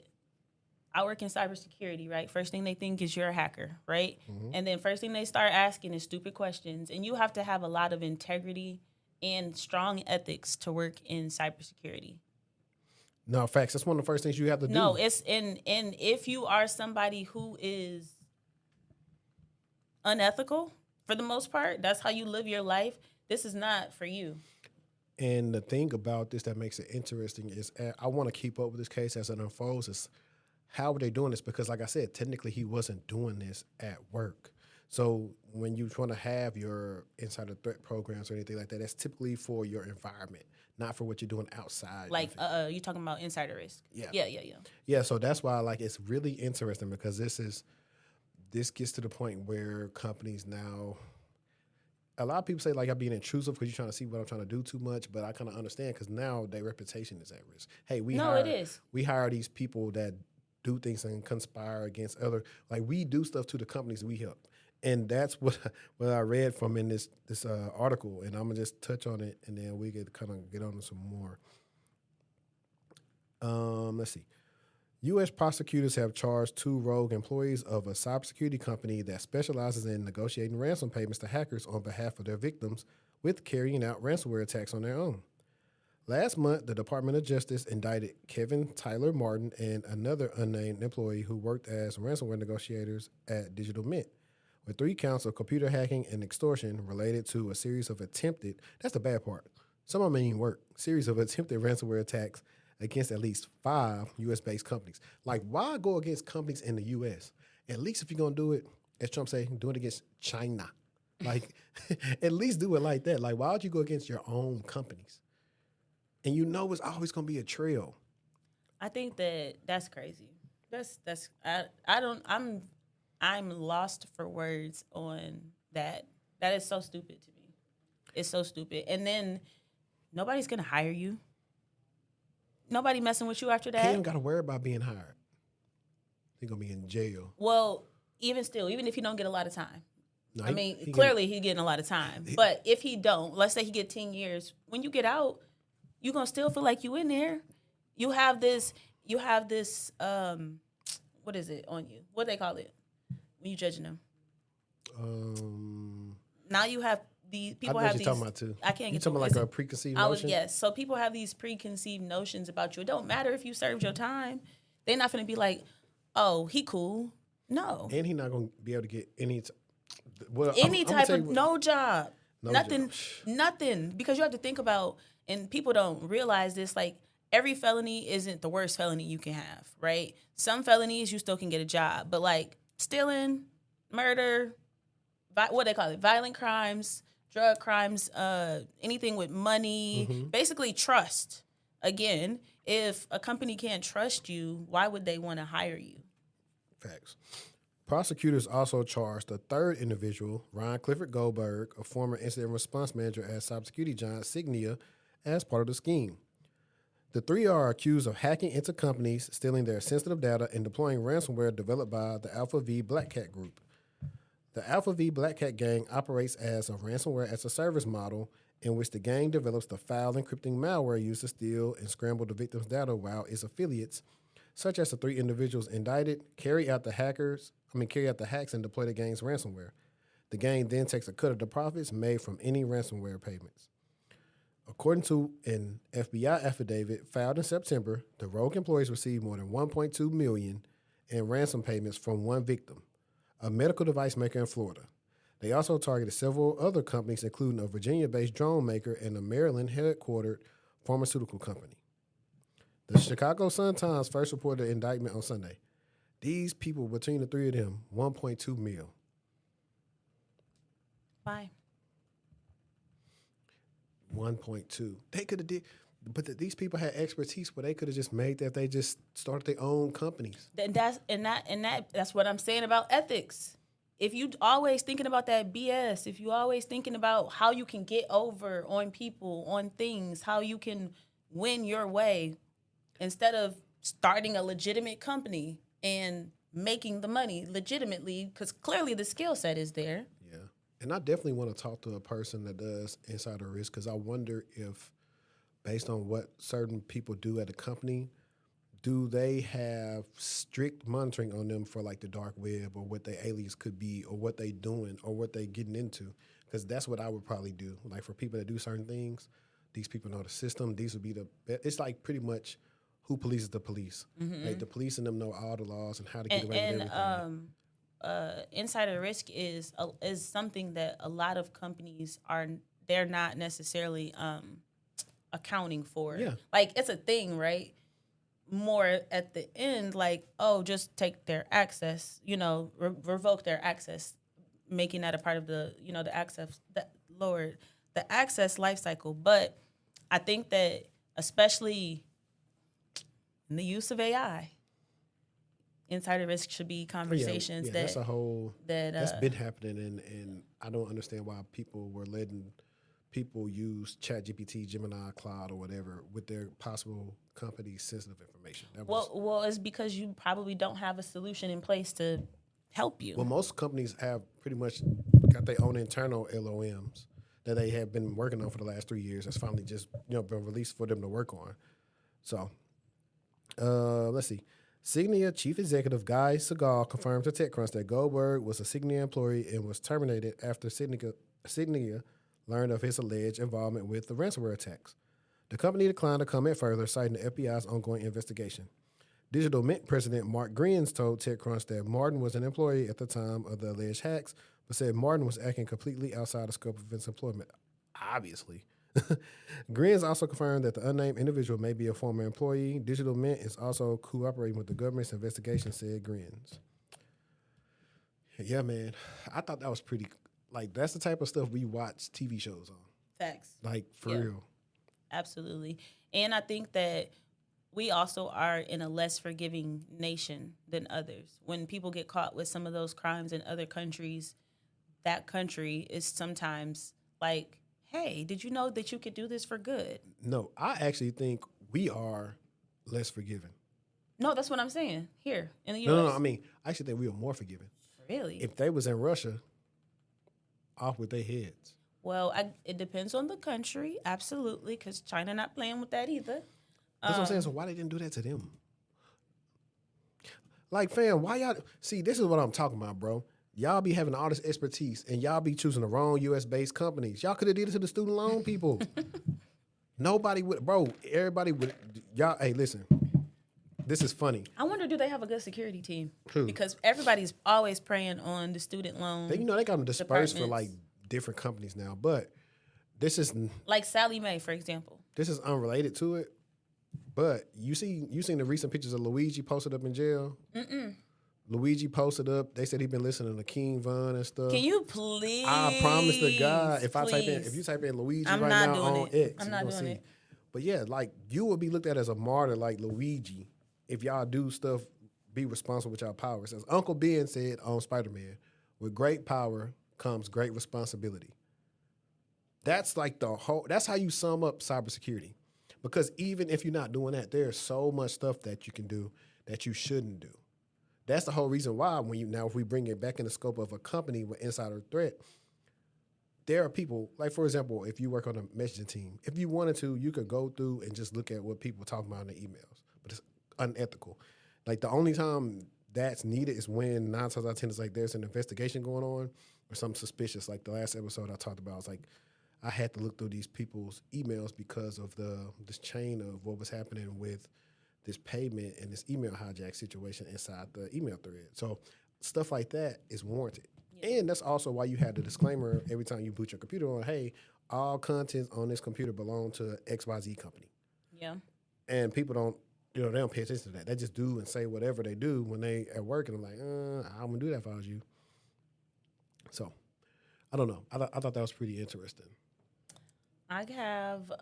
I work in cybersecurity, right? First thing they think is you're a hacker, right? Mm-hmm. And then first thing they start asking is stupid questions. And you have to have a lot of integrity and strong ethics to work in cybersecurity. No, facts. That's one of the first things you have to do. No, it's and if you are somebody who is unethical, for the most part, that's how you live your life, this is not for you. And the thing about this that makes it interesting is I want to keep up with this case as it unfolds. Is how are they doing this? Because like I said, technically he wasn't doing this at work. So when you want to have your insider threat programs or anything like that, that's typically for your environment, not for what you're doing outside. Like you're talking about insider risk. Yeah. Yeah, so that's why like it's really interesting because this gets to the point where companies now, a lot of people say like I'm being intrusive because you're trying to see what I'm trying to do too much, but I kind of understand because now their reputation is at risk. Hey, we hire these people that do things and conspire against other, like we do stuff to the companies we help. And that's what I read from in this article, and I'm gonna just touch on it, and then we could kind of get on to some more. Let's see. U.S. prosecutors have charged 2 rogue employees of a cybersecurity company that specializes in negotiating ransom payments to hackers on behalf of their victims with carrying out ransomware attacks on their own. Last month, the Department of Justice indicted Kevin Tyler Martin and another unnamed employee who worked as ransomware negotiators at DigitalMint with 3 counts of computer hacking and extortion related to a series of attempted, that's the bad part, some of them ain't even work, series of attempted ransomware attacks against at least 5 U.S.-based companies. Like, why go against companies in the U.S.? At least if you're going to do it, as Trump say, do it against China. Like, at least do it like that. Like, why would you go against your own companies? And you know it's always going to be a trail. I think that's crazy. I'm lost for words on that. That is so stupid to me. It's so stupid. And then nobody's going to hire you. Nobody messing with you after that. He ain't got to worry about being hired. He's going to be in jail. Well, even still, even if you don't get a lot of time, No, I mean, clearly he's getting a lot of time. But if he don't, let's say he get 10 years, when you get out, you're going to still feel like you in there. You have this, what is it on you? What they call it when you judging them? Now you have the people have these. Talking about too. I can't you get talking about like a preconceived notion? Yes. So people have these preconceived notions about you. It don't matter if you served your time. They're not going to be like, oh, he cool. No. And he's not going to be able to get any type of no job. No nothing. job. Nothing. Because you have to think about, and people don't realize this, like every felony isn't the worst felony you can have, right? Some felonies you still can get a job, but like stealing, murder, what they call it, violent crimes, drug crimes, anything with money, basically trust. Again, if a company can't trust you, why would they want to hire you? Facts. Prosecutors also charged a third individual, Ron Clifford Goldberg, a former incident response manager at cybersecurity giant Sygnia, as part of the scheme. The three are accused of hacking into companies, stealing their sensitive data, and deploying ransomware developed by the Alpha V Black Cat Group. The Alpha V Black Cat gang operates as a ransomware as a service model in which the gang develops the file encrypting malware used to steal and scramble the victim's data while its affiliates, such as the three individuals indicted, carry out the hacks and deploy the gang's ransomware. The gang then takes a cut of the profits made from any ransomware payments. According to an FBI affidavit filed in September, the rogue employees received more than $1.2 million in ransom payments from one victim, a medical device maker in Florida. They also targeted several other companies, including a Virginia-based drone maker and a Maryland-headquartered pharmaceutical company. The Chicago Sun-Times first reported the indictment on Sunday. These people, between the three of them, $1.2 million. Why? 1.2. They could have did, but these people had expertise where they could have just made that. They just started their own companies. That's what I'm saying about ethics. If you always thinking about that BS, if you always thinking about how you can get over on people, on things, how you can win your way, instead of starting a legitimate company and making the money legitimately, because clearly the skill set is there. Yeah. And I definitely want to talk to a person that does insider risk, because I wonder if, based on what certain people do at a company, do they have strict monitoring on them for like the dark web or what their alias could be or what they doing or what they getting into? Because that's what I would probably do. Like for people that do certain things, these people know the system. These would be it's like pretty much who polices the police. Mm-hmm. Like the police and them know all the laws and how to get away with everything. Insider risk is something that a lot of companies they're not necessarily accounting for. Yeah. Like it's a thing, right? More at the end, like, oh, just take their access, revoke their access, making that a part of the, the access, the access life cycle. But I think that especially in the use of AI, insider risk should be conversations that's been happening, and I don't understand why people were letting people use ChatGPT, Gemini, Cloud, or whatever with their possible company sensitive information. Well, it's because you probably don't have a solution in place to help you. Well, most companies have pretty much got their own internal LOMs that they have been working on for the last 3 years. That's finally just been released for them to work on. So, let's see. Sygnia Chief Executive Guy Segal confirmed to TechCrunch that Goldberg was a Sygnia employee and was terminated after Sygnia learned of his alleged involvement with the ransomware attacks. The company declined to comment further, citing the FBI's ongoing investigation. DigitalMint President Mark Genz told TechCrunch that Martin was an employee at the time of the alleged hacks, but said Martin was acting completely outside the scope of his employment. Obviously. Genz also confirmed that the unnamed individual may be a former employee. DigitalMint is also cooperating with the government's investigation, said Genz. Yeah, man. I thought that was pretty. Like, that's the type of stuff we watch TV shows on. Facts. Like, for real. Absolutely. And I think that we also are in a less forgiving nation than others. When people get caught with some of those crimes in other countries, that country is sometimes like, hey, did you know that you could do this for good? No, I actually think we are less forgiving. No, that's what I'm saying. Here in the U.S. No, I mean, I actually think we are more forgiving. Really? If they was in Russia, off with their heads. Well, it depends on the country, absolutely, because China not playing with that either. That's what I'm saying. So why they didn't do that to them? Like, fam, why y'all... See, this is what I'm talking about, bro. Y'all be having all this expertise, and y'all be choosing the wrong U.S.-based companies. Y'all could have did it to the student loan people. Nobody would... Bro, everybody would... Y'all... Hey, listen. This is funny. I wonder, do they have a good security team? Who? Because everybody's always preying on the student loan. They got them dispersed for, like, different companies now. But this is... Like Sally Mae, for example. This is unrelated to it. But you seen the recent pictures of Luigi posted up in jail? Mm-mm. Luigi posted up. They said he'd been listening to King Von and stuff. Can you please? I promise to God, if you type in Luigi right now on X, I'm not doing it. But yeah, like you would be looked at as a martyr like Luigi if y'all do stuff. Be responsible with y'all powers. As Uncle Ben said on Spider-Man, with great power comes great responsibility. That's like that's how you sum up cybersecurity. Because even if you're not doing that, there's so much stuff that you can do that you shouldn't do. That's the whole reason why if we bring it back in the scope of a company with insider threat, there are people, like for example, if you work on a messaging team, if you wanted to, you could go through and just look at what people talk about in the emails, but it's unethical. Like the only time that's needed is when 9 times out of 10 it's like there's an investigation going on or something suspicious. Like the last episode I talked about, I was like, I had to look through these people's emails because of this chain of what was happening with this payment and this email hijack situation inside the email thread. So stuff like that is warranted. Yeah. And that's also why you had the disclaimer every time you boot your computer on, hey, all contents on this computer belong to XYZ company. Yeah. And people don't, they don't pay attention to that. They just do and say whatever they do when they at work, and I'm like, I'm going to do that if I was you. So, I don't know. I thought that was pretty interesting. I have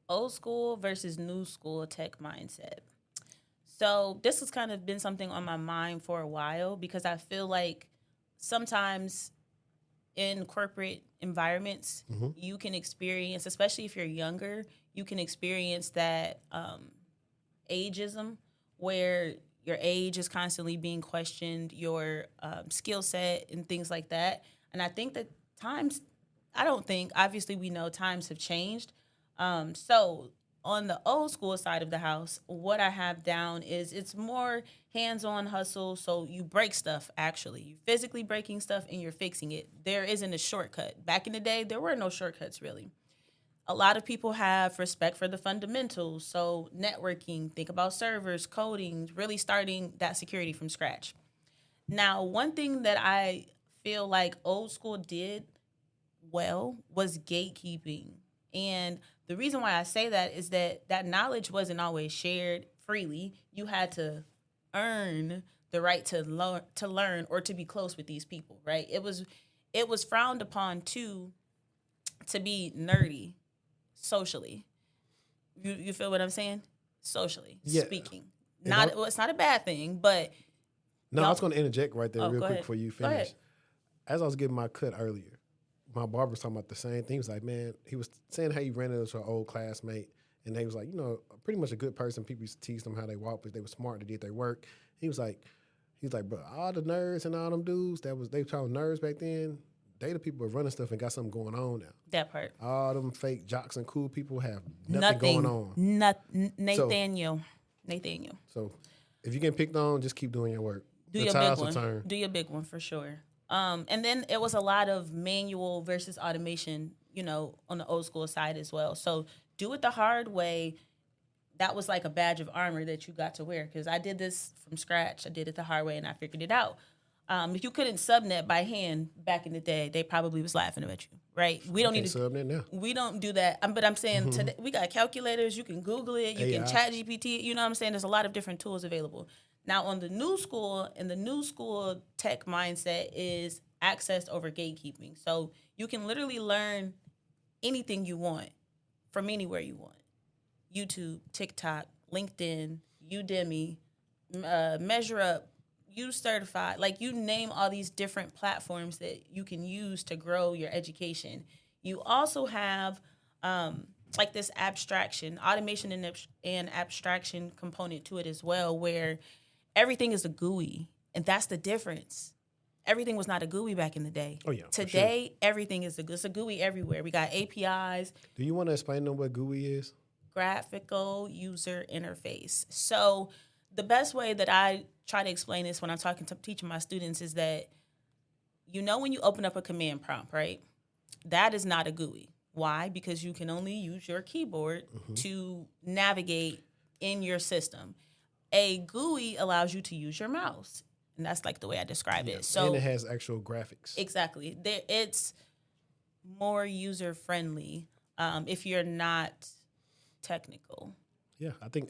old school versus new school tech mindset. So this has kind of been something on my mind for a while because I feel like sometimes in corporate environments, you can experience, especially if you're younger, you can experience that ageism where your age is constantly being questioned, your skill set and things like that. And I think that obviously we know times have changed. So on the old school side of the house, what I have down is it's more hands-on hustle. So you break stuff, actually. You're physically breaking stuff and you're fixing it. There isn't a shortcut. Back in the day, there were no shortcuts, really. A lot of people have respect for the fundamentals. So networking, think about servers, coding, really starting that security from scratch. Now, one thing that I feel like old school did well was gatekeeping. And the reason why I say that is that knowledge wasn't always shared freely. You had to earn the right to learn or to be close with these people, right? It was frowned upon too to be nerdy socially. You feel what I'm saying? Socially speaking. It's not a bad thing, but no, I was going to interject right there real quick before you finish. Go ahead. As I was getting my cut earlier, my barber was talking about the same thing. He was like, man, he was saying how he ran into an old classmate, and they was like, pretty much a good person. People used to tease them how they walk, but they were smart, they did their work. He was like, bro, all the nerds and all them dudes they were called nerds back then, they the people who running stuff and got something going on now. That part. All them fake jocks and cool people have nothing going on. Nathaniel. So if you get picked on, just keep doing your work. Do your big one. Do your big one for sure. And then it was a lot of manual versus automation, on the old school side as well. So do it the hard way. That was like a badge of armor that you got to wear because I did this from scratch. I did it the hard way and I figured it out. If you couldn't subnet by hand back in the day, they probably was laughing at you, right? We don't need to subnet now. We don't do that. But I'm saying today we got calculators. You can Google it. You can chat GPT. You know what I'm saying? There's a lot of different tools available. Now, on the new school, tech mindset is access over gatekeeping. So you can literally learn anything you want from anywhere you want. YouTube, TikTok, LinkedIn, Udemy, Measure Up, U-Certified. Like you name all these different platforms that you can use to grow your education. You also have like this abstraction, automation and abstraction component to it as well, where everything is a GUI, and that's the difference. everything was not a GUI back in the day. Oh, yeah, for Today, everything is it's a GUI everywhere. We got APIs. Do you want to explain to them what GUI is? Graphical user interface. So the best way that I try to explain this when I'm teaching my students is that, when you open up a command prompt, right? That is not a GUI. Why? Because you can only use your keyboard to navigate in your system. A GUI allows you to use your mouse. And that's like the way I describe it. So, and it has actual graphics. Exactly. It's more user friendly if you're not technical. Yeah, I think,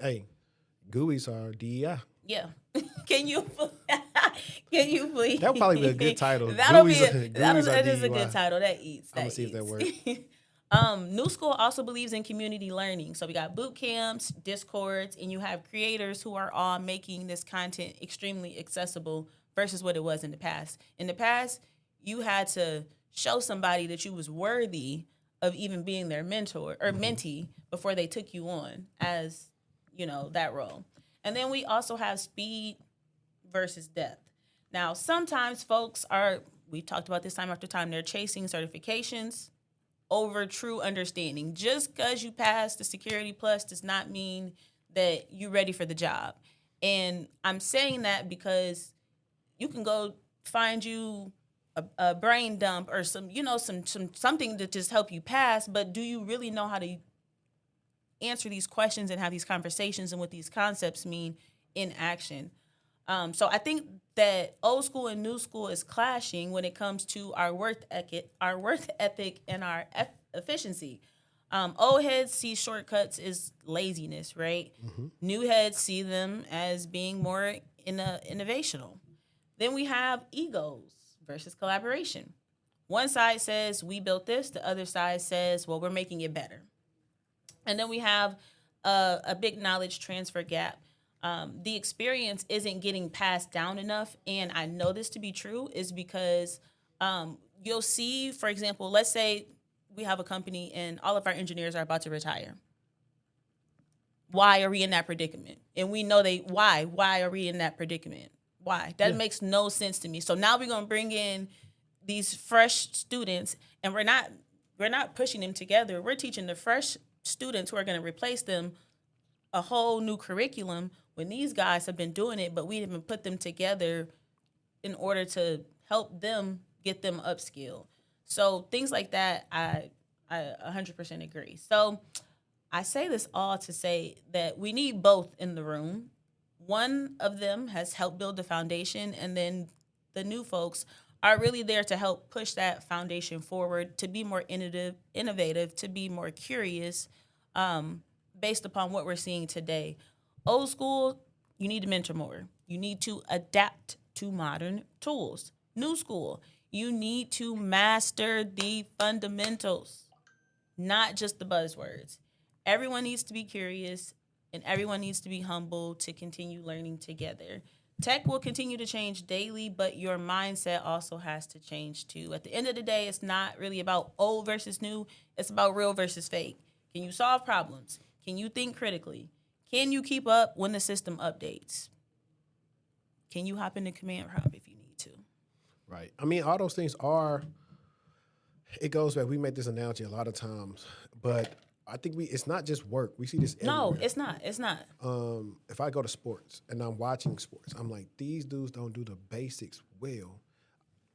GUIs are DEI. Yeah. Can you please? That'll probably be a good title. That DEI. is a good title. That eats. I'm going to see if that works. New School also believes in community learning. So we got boot camps, Discords, and you have creators who are all making this content extremely accessible versus what it was in the past. In the past, you had to show somebody that you was worthy of even being their mentor or mentee before they took you on as, that role. And then we also have speed versus depth. Now, sometimes folks we've talked about this time after time, they're chasing certifications over true understanding. Just because you passed the Security Plus does not mean that you're ready for the job. And I'm saying that because you can go find you a brain dump or something to just help you pass, but do you really know how to answer these questions and have these conversations and what these concepts mean in action? So I think that old school and new school is clashing when it comes to our work ethic, and our efficiency. Old heads see shortcuts as laziness, right? New heads see them as being more innovational. Then we have egos versus collaboration. One side says, we built this. The other side says, well, we're making it better. And then we have a big knowledge transfer gap. The experience isn't getting passed down enough. And I know this to be true is because you'll see, for example, let's say we have a company and all of our engineers are about to retire. Why are we in that predicament? And we know why are we in that predicament? Why? That makes no sense to me. So now we're going to bring in these fresh students, and we're not pushing them together. We're teaching the fresh students who are going to replace them a whole new curriculum when these guys have been doing it, but we haven't put them together in order to help them get them upskilled. So things like that, I 100% agree. So I say this all to say that we need both in the room. One of them has helped build the foundation, and then the new folks are really there to help push that foundation forward, to be more innovative, to be more curious, based upon what we're seeing today. Old school, you need to mentor more. You need to adapt to modern tools. New school, you need to master the fundamentals, not just the buzzwords. Everyone needs to be curious, and everyone needs to be humble to continue learning together. Tech will continue to change daily, but your mindset also has to change too. At the end of the day, it's not really about old versus new. It's about real versus fake. Can you solve problems? Can you think critically? Can you keep up when the system updates? Can you hop into command prompt if you need to? Right. I mean, all those things are, it goes back. We make this analogy a lot of times, but I think it's not just work. We see this everywhere. No, it's not. It's not. If I go to sports and I'm watching sports, I'm like, these dudes don't do the basics well.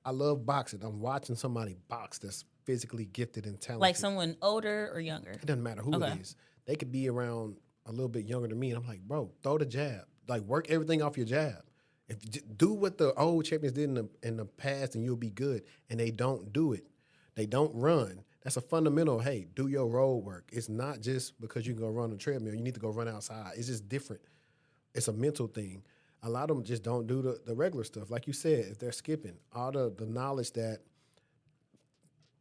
I love boxing. I'm watching somebody box that's physically gifted and talented. Like someone older or younger? It doesn't matter who it is. They could be around a little bit younger than me, and I'm like, bro, throw the jab. Like, work everything off your jab. If you do what the old champions did in the past, and you'll be good. And they don't do it. They don't run. That's a fundamental, hey, do your road work. It's not just because you can go run a treadmill. You need to go run outside. It's just different. It's a mental thing. A lot of them just don't do the regular stuff. Like you said, if they're skipping, all the knowledge that,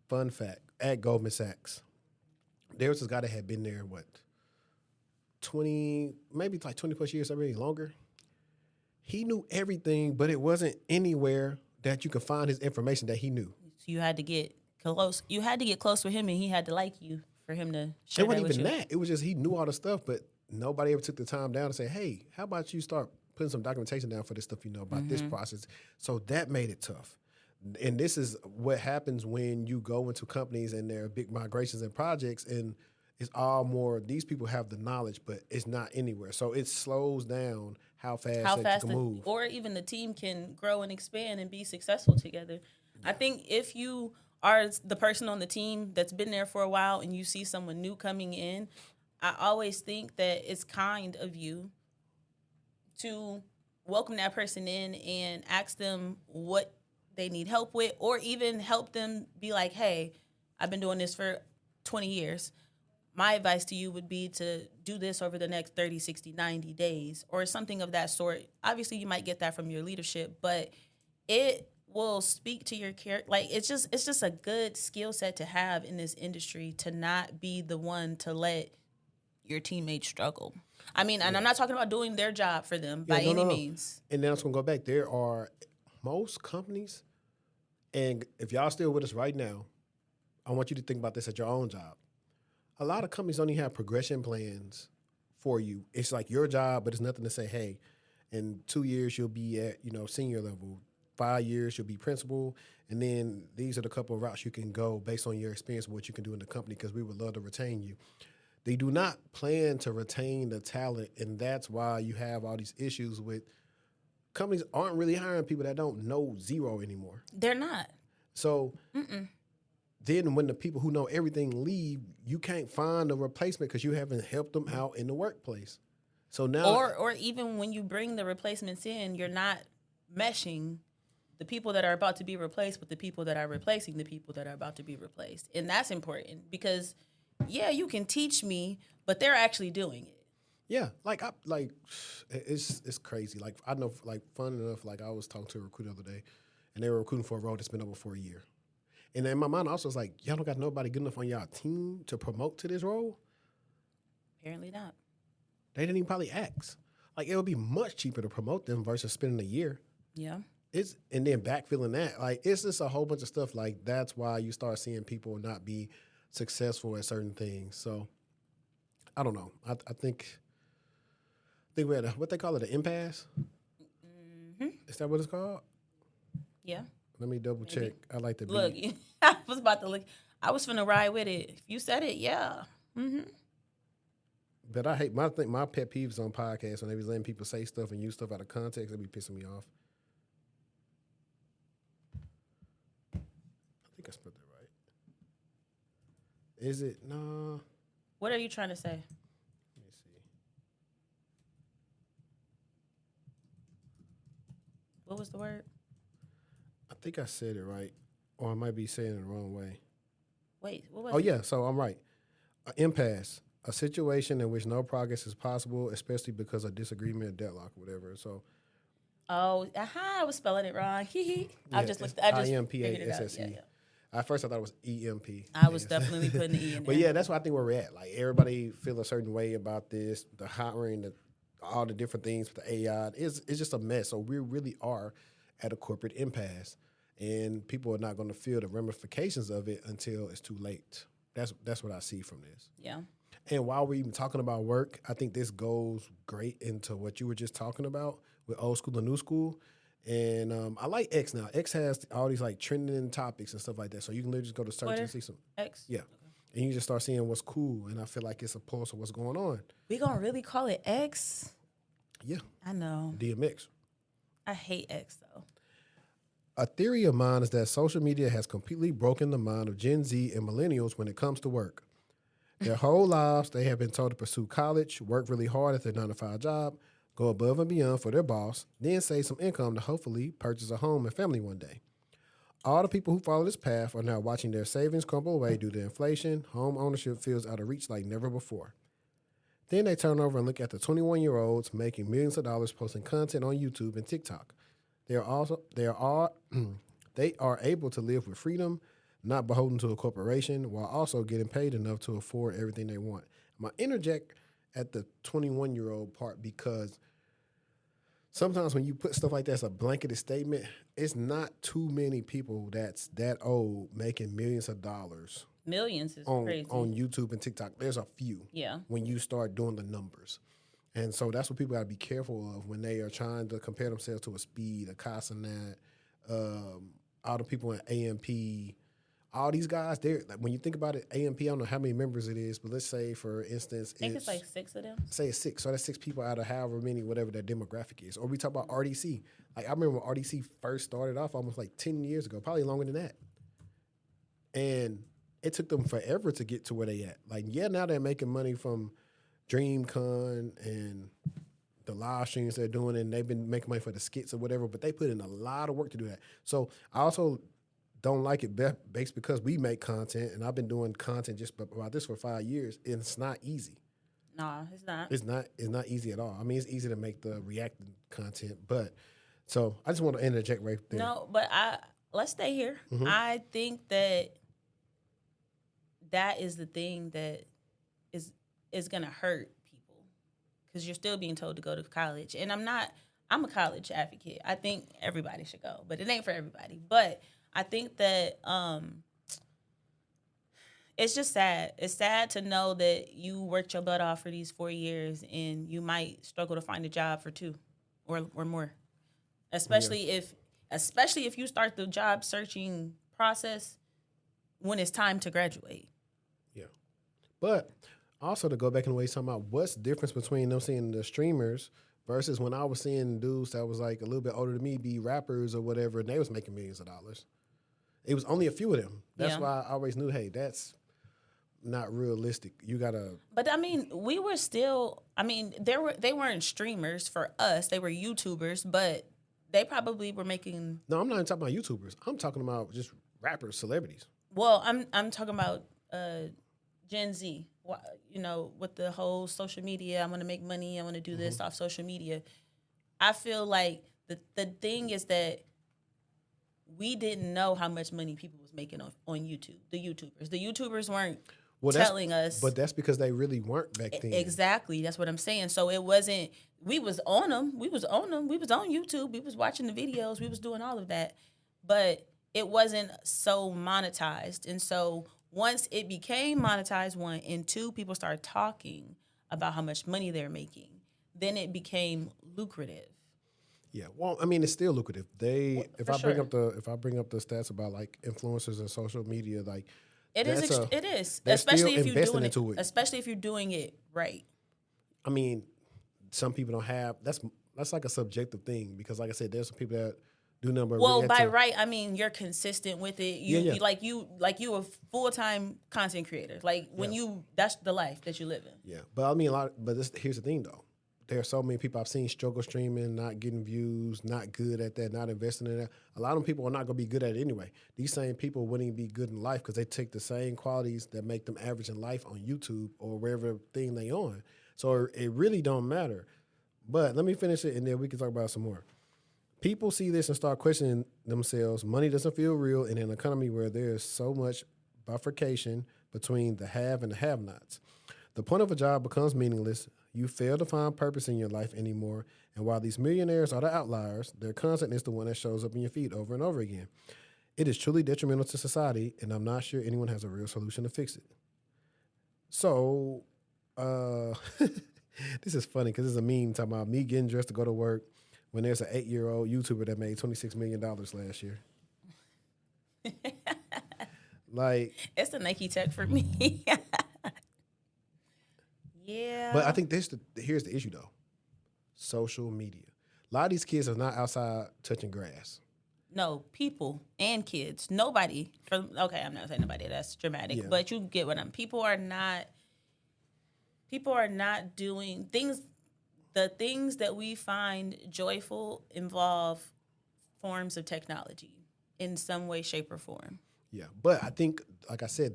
fun fact, at Goldman Sachs, there was this guy that had been there, 20, maybe like 20 plus years, or maybe longer. He knew everything, but it wasn't anywhere that you could find his information that he knew. So you had to get close. You had to get close with him, and he had to like you for him to share it wasn't that with even you. that. It was just he knew all the stuff, but nobody ever took the time down to say, hey, how about you start putting some documentation down for this stuff you know about this process? So that made it tough. And this is what happens when you go into companies and there are big migrations and projects, and it's all more, these people have the knowledge, but it's not anywhere. So it slows down how fast that you can move. Or even the team can grow and expand and be successful together. I think if you are the person on the team that's been there for a while and you see someone new coming in, I always think that it's kind of you to welcome that person in and ask them what they need help with, or even help them be like, hey, I've been doing this for 20 years. My advice to you would be to do this over the next 30, 60, 90 days or something of that sort. Obviously, you might get that from your leadership, but it will speak to your character. Like, it's just a good skill set to have in this industry, to not be the one to let your teammates struggle. I mean, and I'm not talking about doing their job for them by any means. And then I was going to go back. There are most companies, and if y'all still with us right now, I want you to think about this at your own job. A lot of companies don't even have progression plans for you. It's like your job, but it's nothing to say, hey, in 2 years you'll be at, senior level. 5 years you'll be principal. And then these are the couple of routes you can go based on your experience and what you can do in the company, because we would love to retain you. They do not plan to retain the talent, and that's why you have all these issues with companies aren't really hiring people that don't know zero anymore. They're not. So then when the people who know everything leave, you can't find a replacement because you haven't helped them out in the workplace. So now, or even when you bring the replacements in, you're not meshing the people that are about to be replaced with the people that are replacing the people that are about to be replaced. And that's important because, yeah, you can teach me, but they're actually doing it. Yeah, it's crazy. Like, I know, like, fun enough, like, I was talking to a recruiter the other day, and they were recruiting for a role that's been over for a year. And in my mind, also, was like, y'all don't got nobody good enough on y'all team to promote to this role? Apparently not. They didn't even probably ask. Like, it would be much cheaper to promote them versus spending a year. Yeah. And then backfilling that. Like, it's just a whole bunch of stuff. Like, that's why you start seeing people not be successful at certain things. So, I don't know. I think we're at what they call it, an impasse? Mm-hmm. Is that what it's called? Yeah. Let me double check. I like to look. I was about to look. I was finna ride with it. If you said it, yeah. Mm-hmm. But I hate my pet peeves on podcasts when they be letting people say stuff and use stuff out of context. It be pissing me off. I think I spelled that right. Is it? No. What are you trying to say? Let me see. What was the word? I think I said it right, or I might be saying it the wrong way. Wait, what was it? Oh, it? yeah, so I'm right. Impasse, a situation in which no progress is possible, especially because of disagreement or deadlock or whatever. So. Oh, I was spelling it wrong. I just figured it out. Yeah. At first, I thought it was EMP. I was definitely putting the E in there. But yeah, that's what I think where we're at. Like, everybody feel a certain way about this, the hiring, all the different things with the AI. It's just a mess. So we really are at a corporate impasse, and people are not going to feel the ramifications of it until it's too late. That's what I see from this. Yeah. And while we're even talking about work, I think this goes great into what you were just talking about with old school and new school. And I like X now. X has all these like trending topics and stuff like that. So you can literally just go to search Twitter? and see some. X? Yeah. Okay. And you just start seeing what's cool. And I feel like it's a pulse of what's going on. We gonna really call it X? Yeah. I know. DMX. I hate X though. A theory of mine is that social media has completely broken the mind of Gen Z and millennials when it comes to work. Their whole lives, they have been told to pursue college, work really hard at their 9-to-5 job, go above and beyond for their boss, then save some income to hopefully purchase a home and family one day. All the people who follow this path are now watching their savings crumble away due to inflation. Home ownership feels out of reach like never before. Then they turn over and look at the 21-year-olds making millions of dollars posting content on YouTube and TikTok. They are able to live with freedom, not beholden to a corporation, while also getting paid enough to afford everything they want. I'm going to interject at the 21-year-old part because sometimes when you put stuff like that as a blanketed statement, it's not too many people that's that old making millions of dollars. Millions is crazy. On YouTube and TikTok. There's a few. Yeah. When you start doing the numbers. And so that's what people got to be careful of when they are trying to compare themselves to a Speed, a Casanet, all the people in AMP, all these guys, they're like, when you think about it, AMP, I don't know how many members it is, but let's say, for instance, I think it's like 6 of them. Say it's 6. So that's 6 people out of however many, whatever their demographic is. Or we talk about RDC. Like, I remember when RDC first started off almost like 10 years ago, probably longer than that. And it took them forever to get to where they at. Like, yeah, now they're making money from DreamCon and the live streams they're doing, and they've been making money for the skits or whatever, but they put in a lot of work to do that. So I also don't like it based because we make content, and I've been doing content just about this for 5 years, and it's not easy. No, it's not. It's not easy at all. I mean, it's easy to make the reacting content, but so I just want to interject right there. No, but let's stay here. Mm-hmm. I think that is the thing that is gonna hurt people, because you're still being told to go to college. And I'm a college advocate. I think everybody should go, but it ain't for everybody. But I think that it's just sad. It's sad to know that you worked your butt off for these 4 years and you might struggle to find a job for 2 or more. Especially if you start the job searching process when it's time to graduate. Yeah. But also, to go back in the way you're talking about, what's the difference between them seeing the streamers versus when I was seeing dudes that was like a little bit older than me be rappers or whatever, and they was making millions of dollars. It was only a few of them. That's why I always knew, hey, that's not realistic. You gotta. But I mean, we were still. I mean, they weren't streamers for us. They were YouTubers, but they probably were making. No, I'm not even talking about YouTubers. I'm talking about just rappers, celebrities. Well, I'm talking about Gen Z. You know, with the whole social media, I want to make money. I want to do this off social media. I feel like the thing is that we didn't know how much money people was making on YouTube. The YouTubers weren't telling us. But that's because they really weren't back then. Exactly. That's what I'm saying. So it wasn't, we was on them. We was on YouTube. We was watching the videos. We was doing all of that. But it wasn't so monetized. And so once it became monetized, 1, and 2, people started talking about how much money they're making, then it became lucrative. Yeah, well, I mean, it's still lucrative. If I bring up the stats about like influencers and social media, like it is, they're especially still if you're investing doing into it. Especially if you're doing it right. I mean, some people don't have that's like a subjective thing because, like I said, there's some people that do number. Well, by right, I mean you're consistent with it. You like a full-time content creator. Like when that's the life that you live in. Yeah, but I mean here's the thing though. There are so many people I've seen struggle streaming, not getting views, not good at that, not investing in that. A lot of them people are not going to be good at it anyway. These same people wouldn't even be good in life because they take the same qualities that make them average in life on YouTube or wherever thing they on. So it really don't matter. But let me finish it and then we can talk about some more. People see this and start questioning themselves. Money doesn't feel real in an economy where there is so much bifurcation between the have and the have-nots. The point of a job becomes meaningless. You fail to find purpose in your life anymore. And while these millionaires are the outliers, their content is the one that shows up in your feed over and over again. It is truly detrimental to society, and I'm not sure anyone has a real solution to fix it. So, this is funny because it's a meme talking about me getting dressed to go to work when there's an 8-year-old YouTuber that made $26 million last year. Like, it's the Nike Tech for me. Yeah. But I think here's the issue, though. Social media. A lot of these kids are not outside touching grass. No, people and kids. Nobody. Okay, I'm not saying nobody. That's dramatic. Yeah. But you get what I'm. People are not doing things. The things that we find joyful involve forms of technology in some way, shape, or form. Yeah, but I think, like I said,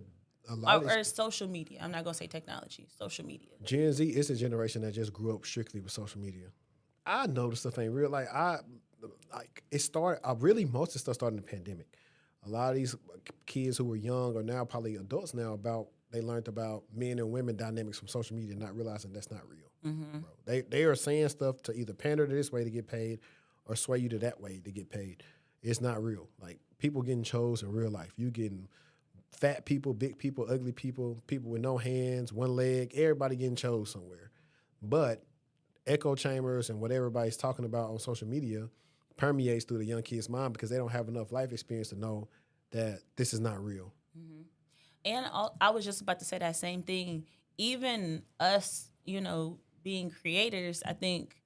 a lot or social media. I'm not gonna say technology. Social media. Gen Z is a generation that just grew up strictly with social media. I know this stuff ain't real. It started. Most of the stuff started in the pandemic. A lot of these kids who were young are now probably adults now. They learned about men and women dynamics from social media, not realizing that's not real. Mm-hmm. Bro. They are saying stuff to either pander to this way to get paid, or sway you to that way to get paid. It's not real. Like people getting chose in real life. You getting fat people, big people, ugly people, people with no hands, one leg, everybody getting chose somewhere. But echo chambers and what everybody's talking about on social media permeates through the young kids' mind because they don't have enough life experience to know that this is not real. And I was just about to say that same thing. Even us, being creators, I think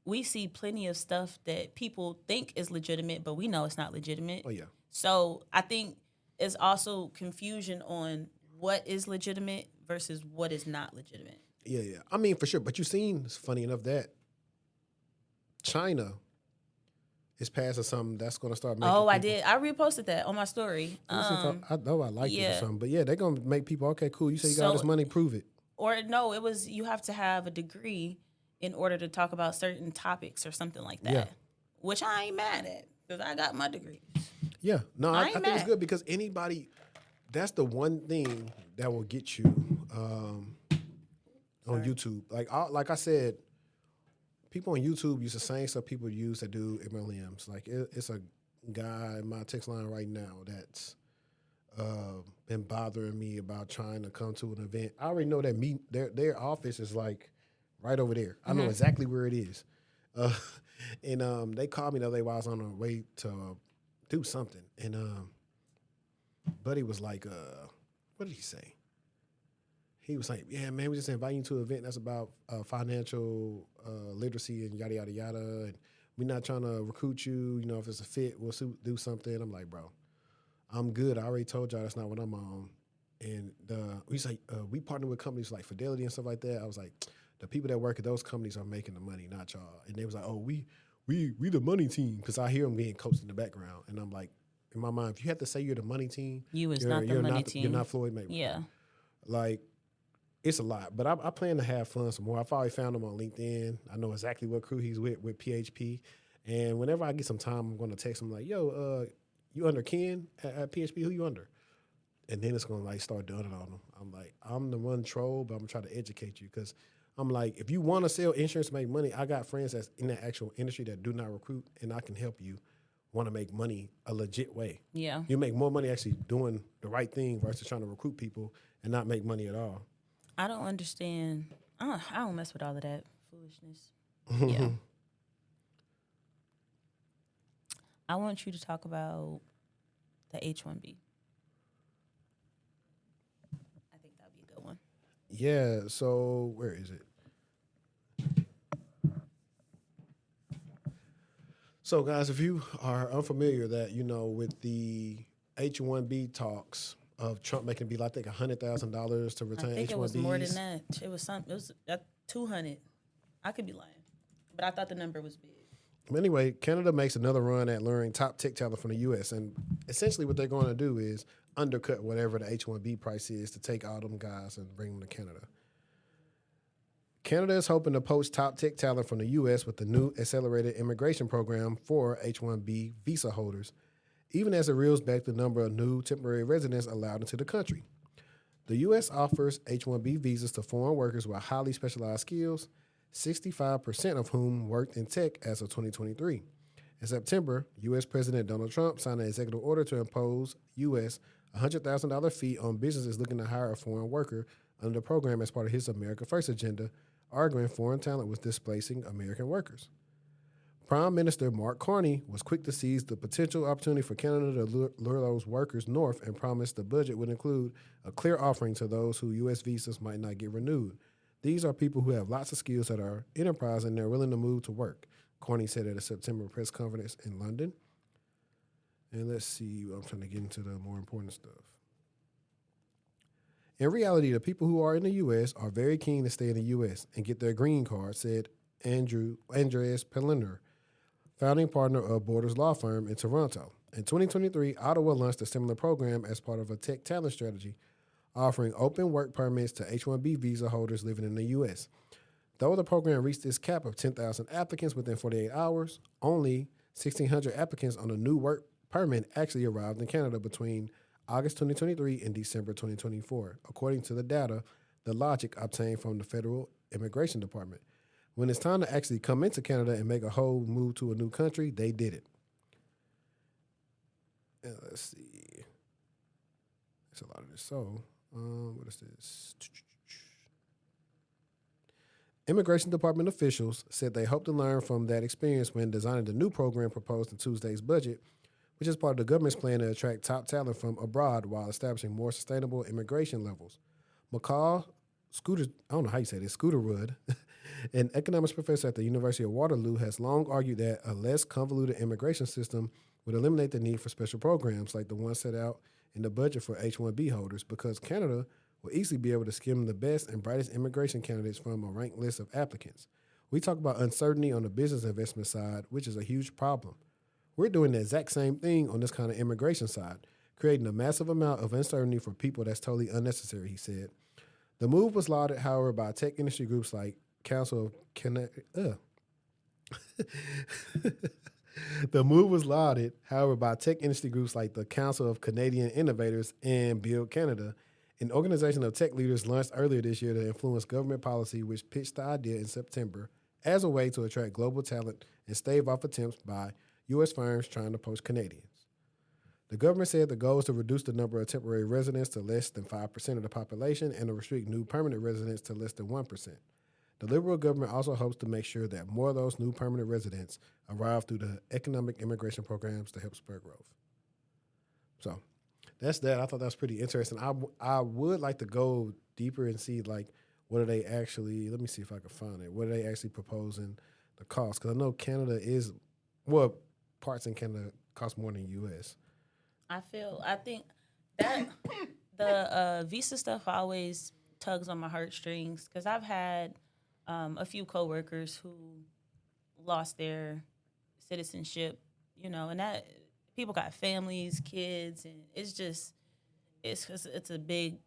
we see plenty of stuff that people think is legitimate, but we know it's not legitimate. Oh, yeah. So I think it's also confusion on what is legitimate versus what is not legitimate. Yeah. I mean, for sure. But you seen, it's funny enough, that China is passing something that's going to start making I people, did. I reposted that on my story. Let me see if I know I liked it or yeah. something. But yeah, they're going to make people, okay, cool. You say you got all this money, prove it. Or no, it was you have to have a degree in order to talk about certain topics or something like that. Yeah. Which I ain't mad at because I got my degree. Yeah. No, I ain't think it's mad. good because anybody, that's the one thing that will get you on YouTube. Like I said, people on YouTube use the same stuff people use to do MLMs. Like it's a guy in my text line right now that's been bothering me about trying to come to an event. I already know that their office is like right over there. I know exactly where it is. And they called me the other day while I was on the way to do something. And Buddy was like, what did he say? He was like, yeah, man, we just inviting you to an event that's about financial literacy and yada, yada, yada. And we're not trying to recruit you. You know, if it's a fit, we'll do something. I'm like, bro, I'm good. I already told y'all that's not what I'm on. And he's like, we partner with companies like Fidelity and stuff like that. I was like, the people that work at those companies are making the money, not y'all. And they was like, oh, we the money team, because I hear them being coached in the background. And I'm like, in my mind, if you have to say you're the money team, you're not the money team. You're not Floyd Mayweather. Yeah. Like, it's a lot. But I plan to have fun some more. I've already found him on LinkedIn. I know exactly what crew he's with PHP. And whenever I get some time, I'm going to text him like, yo, you under Ken at PHP? Who you under? And then it's going to like start doing it on them. I'm like, I'm the one troll, but I'm going to try to educate you because I'm like, if you want to sell insurance to make money, I got friends that's in the actual industry that do not recruit, and I can help you want to make money a legit way. Yeah. You make more money actually doing the right thing versus trying to recruit people and not make money at all. I don't understand. I don't mess with all of that foolishness. Yeah. I want you to talk about the H-1B. I think that would be a good one. Yeah, so where is it? So, guys, if you are unfamiliar that, with the H-1B talks of Trump making it be, like, I think, $100,000 to retain H-1Bs. I think it was more than that. It was 200. I could be lying, but I thought the number was big. Anyway, Canada makes another run at luring top tech talent from the U.S., and essentially what they're going to do is undercut whatever the H-1B price is to take all them guys and bring them to Canada. Canada is hoping to poach top tech talent from the U.S. with the new accelerated immigration program for H-1B visa holders, even as it reels back the number of new temporary residents allowed into the country. The U.S. offers H-1B visas to foreign workers with highly specialized skills, 65% of whom worked in tech as of 2023. In September, U.S. President Donald Trump signed an executive order to impose U.S. $100,000 fee on businesses looking to hire a foreign worker under the program as part of his America First agenda, arguing foreign talent was displacing American workers. Prime Minister Mark Carney was quick to seize the potential opportunity for Canada to lure those workers north and promised the budget would include a clear offering to those who U.S. visas might not get renewed. These are people who have lots of skills that are enterprising and they're willing to move to work, Carney said at a September press conference in London. And let's see, I'm trying to get into the more important stuff. In reality, the people who are in the U.S. are very keen to stay in the U.S. and get their green card, said Andreas Pellinder, founding partner of Borders Law Firm in Toronto. In 2023, Ottawa launched a similar program as part of a tech talent strategy, offering open work permits to H-1B visa holders living in the U.S. Though the program reached its cap of 10,000 applicants within 48 hours, only 1,600 applicants on a new work permit actually arrived in Canada between August 2023 and December 2024, according to the data, the logic obtained from the Federal Immigration Department. When it's time to actually come into Canada and make a whole move to a new country, they did it. And let's see. That's a lot of this. So, what is this? Immigration Department officials said they hope to learn from that experience when designing the new program proposed in Tuesday's budget, which is part of the government's plan to attract top talent from abroad while establishing more sustainable immigration levels. McCall Scooter, I don't know how you say this, Scooterwood, an economics professor at the University of Waterloo, has long argued that a less convoluted immigration system would eliminate the need for special programs like the one set out in the budget for H-1B holders because Canada will easily be able to skim the best and brightest immigration candidates from a ranked list of applicants. We talk about uncertainty on the business investment side, which is a huge problem. We're doing the exact same thing on this kind of immigration side, creating a massive amount of uncertainty for people that's totally unnecessary, he said. The move was lauded, however, by tech industry groups like Council of The move was lauded, however, by tech industry groups like the Council of Canadian Innovators and Build Canada, an organization of tech leaders launched earlier this year to influence government policy, which pitched the idea in September as a way to attract global talent and stave off attempts by U.S. firms trying to poach Canadians. The government said the goal is to reduce the number of temporary residents to less than 5% of the population and to restrict new permanent residents to less than 1%. The Liberal government also hopes to make sure that more of those new permanent residents arrive through the economic immigration programs to help spur growth. So that's that. I thought that was pretty interesting. I would like to go deeper and see, like, what are they actually, let me see if I can find it. What are they actually proposing the cost? Because I know Canada is, well, parts in Canada cost more than the U.S. I think that the visa stuff always tugs on my heartstrings because I've had a few coworkers who lost their citizenship, and that people got families, kids, and it's a big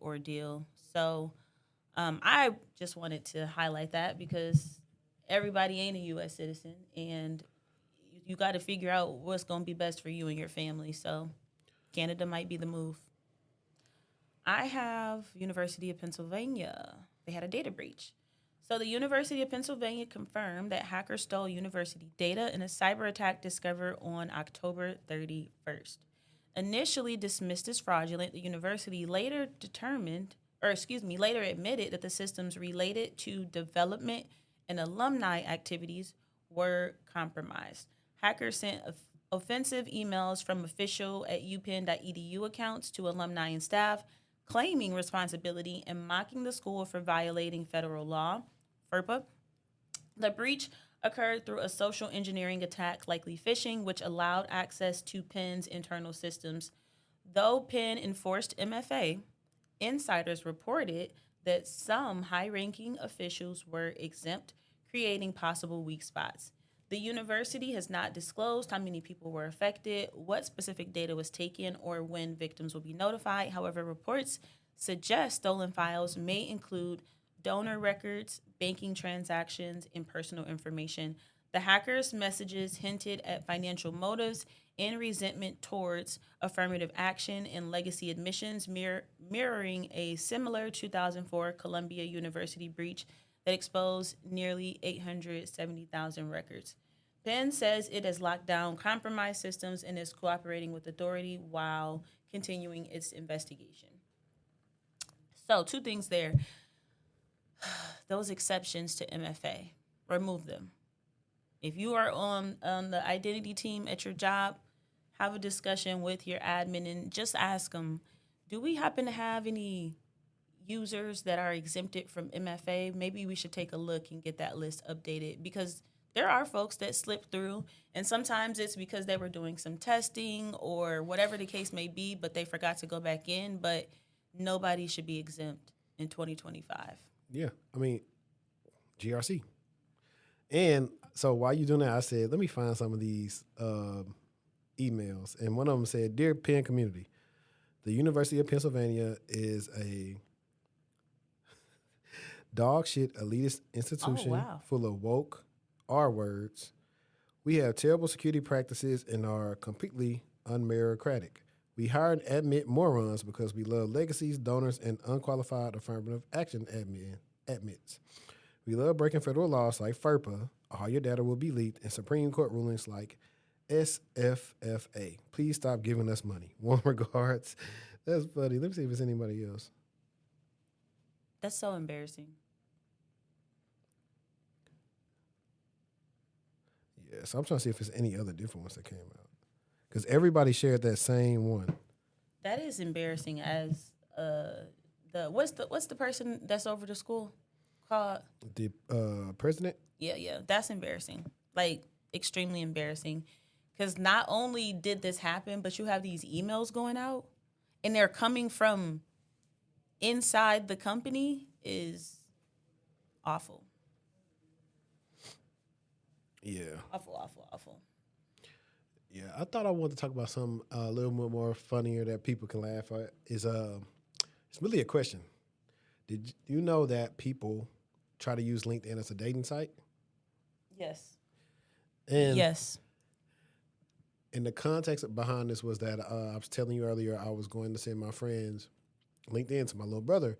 ordeal. So I just wanted to highlight that because everybody ain't a U.S. citizen, and you got to figure out what's going to be best for you and your family. So Canada might be the move. I have University of Pennsylvania. They had a data breach. So the University of Pennsylvania confirmed that hackers stole university data in a cyber attack discovered on October 31st. Initially dismissed as fraudulent, the university later admitted that the systems related to development and alumni activities were compromised. Hackers sent offensive emails from official at upenn.edu accounts to alumni and staff, claiming responsibility and mocking the school for violating federal law, FERPA. The breach occurred through a social engineering attack, likely phishing, which allowed access to Penn's internal systems. Though Penn enforced MFA, insiders reported that some high-ranking officials were exempt, creating possible weak spots. The university has not disclosed how many people were affected, what specific data was taken, or when victims will be notified. However, reports suggest stolen files may include donor records, banking transactions, and personal information. The hackers' messages hinted at financial motives and resentment towards affirmative action and legacy admissions, mirroring a similar 2004 Columbia University breach that exposed nearly 870,000 records. Penn says it has locked down compromised systems and is cooperating with authority while continuing its investigation. So, two things there. Those exceptions to MFA, remove them. If you are on the identity team at your job, have a discussion with your admin and just ask them, do we happen to have any users that are exempted from MFA? Maybe we should take a look and get that list updated because there are folks that slip through, and sometimes it's because they were doing some testing or whatever the case may be, but they forgot to go back in. But nobody should be exempt in 2025. Yeah, I mean, GRC. And so while you're doing that, I said, let me find some of these emails. And one of them said, Dear Penn community, the University of Pennsylvania is a dog shit elitist institution full of woke R words. We have terrible security practices and are completely unmeritocratic. We hire and admit morons because we love legacies, donors, and unqualified affirmative action admits. We love breaking federal laws like FERPA, all your data will be leaked, and Supreme Court rulings like SFFA. Please stop giving us money. Warm regards. That's funny. Let me see if there's anybody else. That's so embarrassing. Yeah, so I'm trying to see if there's any other different ones that came out. Because everybody shared that same one. That is embarrassing. As what's the person that's over the school called? The president? Yeah, that's embarrassing. Like extremely embarrassing. Because not only did this happen, but you have these emails going out, and they're coming from inside the company is awful. Yeah. Awful. Yeah, I thought I wanted to talk about something a little bit more funnier that people can laugh at. It's really a question. Did you know that people try to use LinkedIn as a dating site? Yes. And yes. And the context behind this was that I was telling you earlier I was going to send my friends LinkedIn to my little brother,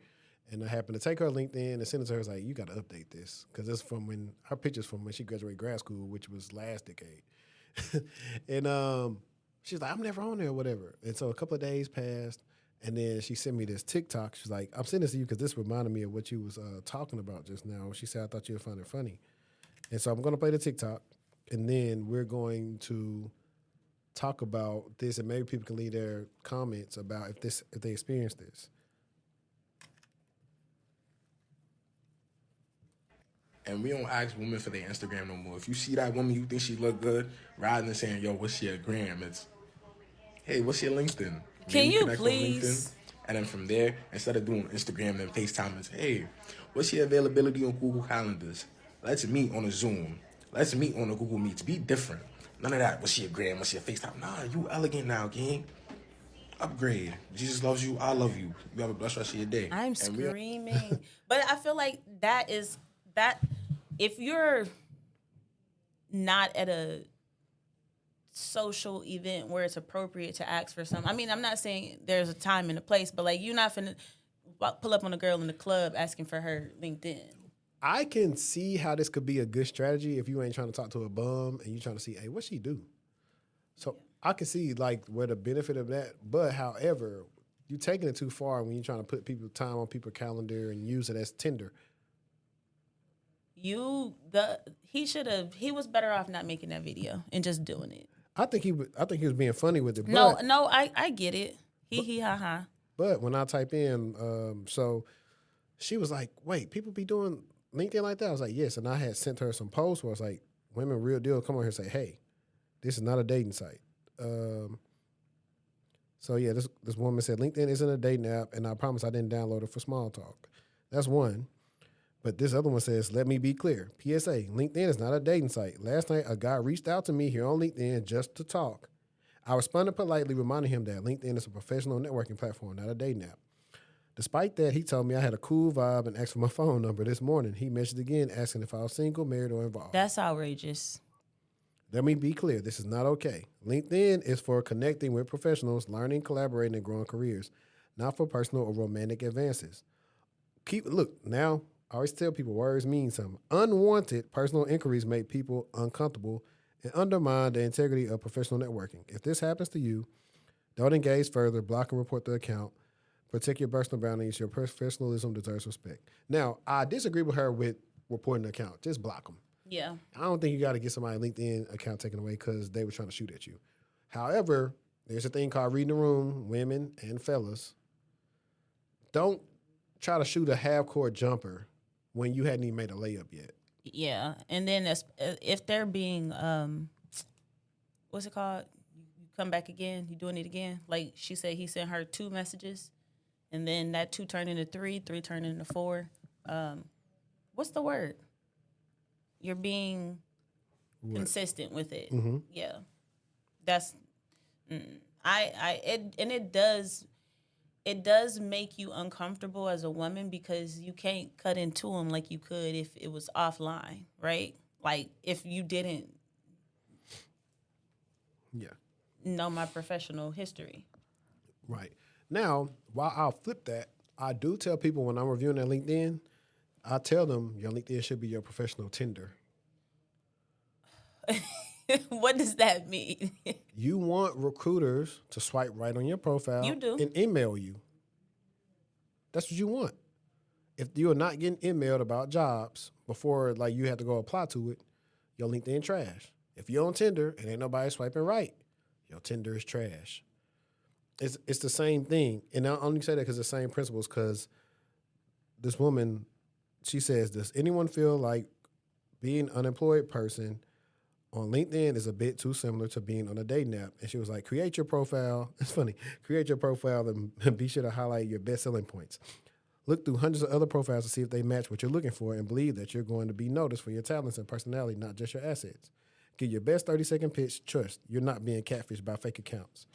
and I happened to take her LinkedIn and send it to her. I was like, you got to update this because it's from when her picture's from when she graduated grad school, which was last decade. And she's like, I'm never on there or whatever. And so a couple of days passed, and then she sent me this TikTok. She's like, I'm sending this to you because this reminded me of what you was talking about just now. She said, I thought you would find it funny. And so I'm going to play the TikTok, and then we're going to talk about this, and maybe people can leave their comments about if they experience this. And we don't ask women for their Instagram no more. If you see that woman, you think she look good, rather than saying, yo, what's your gram? It's, hey, what's your LinkedIn? Can Maybe you connect on please? LinkedIn, and then from there, instead of doing Instagram and FaceTime, it's, hey, what's your availability on Google Calendars? Let's meet on a Zoom. Let's meet on a Google Meets. Be different. None of that, what's your gram, what's your FaceTime? Nah, you elegant now, gang. Upgrade. Jesus loves you, I love you. You have a blessed rest of your day. I'm screaming. But I feel like that if you're not at a social event where it's appropriate to ask for something. I mean, I'm not saying there's a time and a place, but like you're not finna pull up on a girl in the club asking for her LinkedIn. I can see how this could be a good strategy if you ain't trying to talk to a bum and you trying to see, hey, what she do? So I can see like where the benefit of that, but however, you're taking it too far when you're trying to put people time on people's calendar and use it as Tinder. He was better off not making that video and just doing it. I think he was being funny with it. No, I get it. He ha ha. But when I type in, so she was like, wait, people be doing LinkedIn like that? I was like, yes. And I had sent her some posts where I was like, women real deal come on here and say, hey, this is not a dating site. So yeah, this woman said LinkedIn isn't a dating app, and I promise I didn't download it for small talk. That's one. But this other one says, let me be clear. PSA, LinkedIn is not a dating site. Last night, a guy reached out to me here on LinkedIn just to talk. I responded politely, reminding him that LinkedIn is a professional networking platform, not a dating app. Despite that, he told me I had a cool vibe and asked for my phone number this morning. He messaged again asking if I was single, married, or involved. That's outrageous. Let me be clear. This is not okay. LinkedIn is for connecting with professionals, learning, collaborating, and growing careers, not for personal or romantic advances. Now, I always tell people words mean something. Unwanted personal inquiries make people uncomfortable and undermine the integrity of professional networking. If this happens to you, don't engage further, block and report the account. Protect your personal boundaries. Your professionalism deserves respect. Now, I disagree with her with reporting the account. Just block them. Yeah. I don't think you got to get somebody's LinkedIn account taken away because they were trying to shoot at you. However, there's a thing called reading the room, women and fellas. Don't try to shoot a half-court jumper when you hadn't even made a layup yet. Yeah, and then if they're being, what's it called? You come back again, you doing it again. Like she said, he sent her 2 messages, and then that 2 turned into 3, 3 turned into 4. What's the word? You're being consistent with it. Mm-hmm. Yeah, that's. It does make you uncomfortable as a woman because you can't cut into them like you could if it was offline, right? Like if you didn't know my professional history. Right. Now, while I'll flip that, I do tell people when I'm reviewing their LinkedIn, I tell them your LinkedIn should be your professional Tinder. What does that mean? You want recruiters to swipe right on your profile You do. and email you. That's what you want. If you are not getting emailed about jobs before like you have to go apply to it, your LinkedIn trash. If you're on Tinder and ain't nobody swiping right, your Tinder is trash. It's the same thing. And I only say that because the same principles, because this woman, she says, does anyone feel like being an unemployed person on LinkedIn is a bit too similar to being on a dating app? And she was like, create your profile. It's funny. Create your profile and be sure to highlight your best selling points. Look through hundreds of other profiles to see if they match what you're looking for and believe that you're going to be noticed for your talents and personality, not just your assets. Give your best 30-second pitch. Trust you're not being catfished by fake accounts.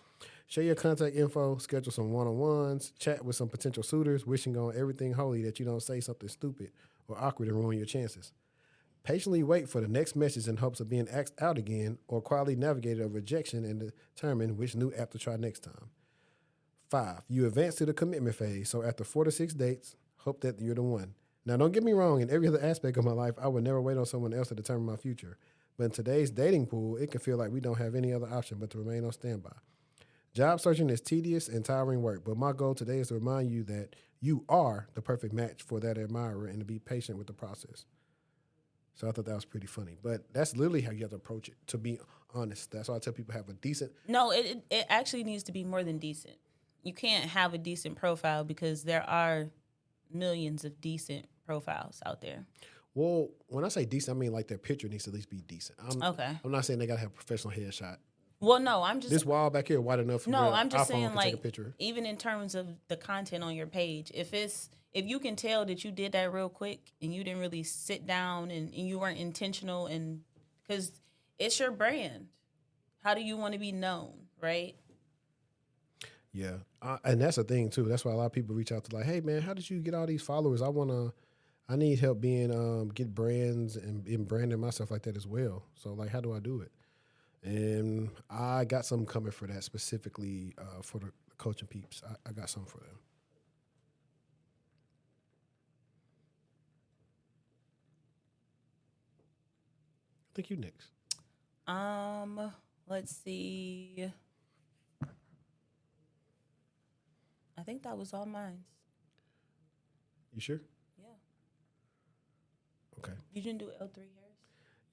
Share your contact info, schedule some one-on-ones, chat with some potential suitors, wishing on everything holy that you don't say something stupid or awkward and ruin your chances. Patiently wait for the next message in hopes of being asked out again or quietly navigate a rejection and determine which new app to try next time. 5, you advance to the commitment phase. So after 4 to 6 dates, hope that you're the one. Now, don't get me wrong. In every other aspect of my life, I would never wait on someone else to determine my future. But in today's dating pool, it can feel like we don't have any other option but to remain on standby. Job searching is tedious and tiring work, but my goal today is to remind you that you are the perfect match for that admirer and to be patient with the process. So I thought that was pretty funny. But that's literally how you have to approach it, to be honest. That's why I tell people have a decent... No, it actually needs to be more than decent. You can't have a decent profile because there are millions of decent profiles out there. Well, when I say decent, I mean like their picture needs to at least be decent. Okay. I'm not saying they got to have a professional headshot. Well, no, I'm just... This wall back here wide enough for I'm just iPhone saying, can like, take a picture. even in terms of the content on your page, if you can tell that you did that real quick and you didn't really sit down and you weren't intentional, and because it's your brand, how do you want to be known, right? Yeah, and that's the thing too. That's why a lot of people reach out to like, hey man, how did you get all these followers? I need help being get brands and in branding myself like that as well. So like, how do I do it? And I got something coming for that specifically for the coaching peeps. I got something for them. I think you next. Let's see. I think that was all mine. You sure? Yeah. Okay. You didn't do L3 hairs?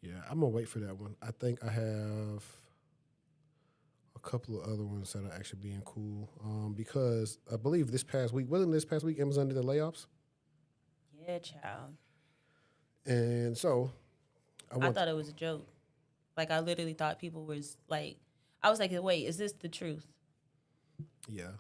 Yeah, I'm gonna wait for that one. I think I have a couple of other ones that are actually being cool. Because I believe this past week, Amazon did the layoffs? Yeah, child. And so I thought it was a joke. Like, I literally thought people was like, I was like, wait, is this the truth? Yeah.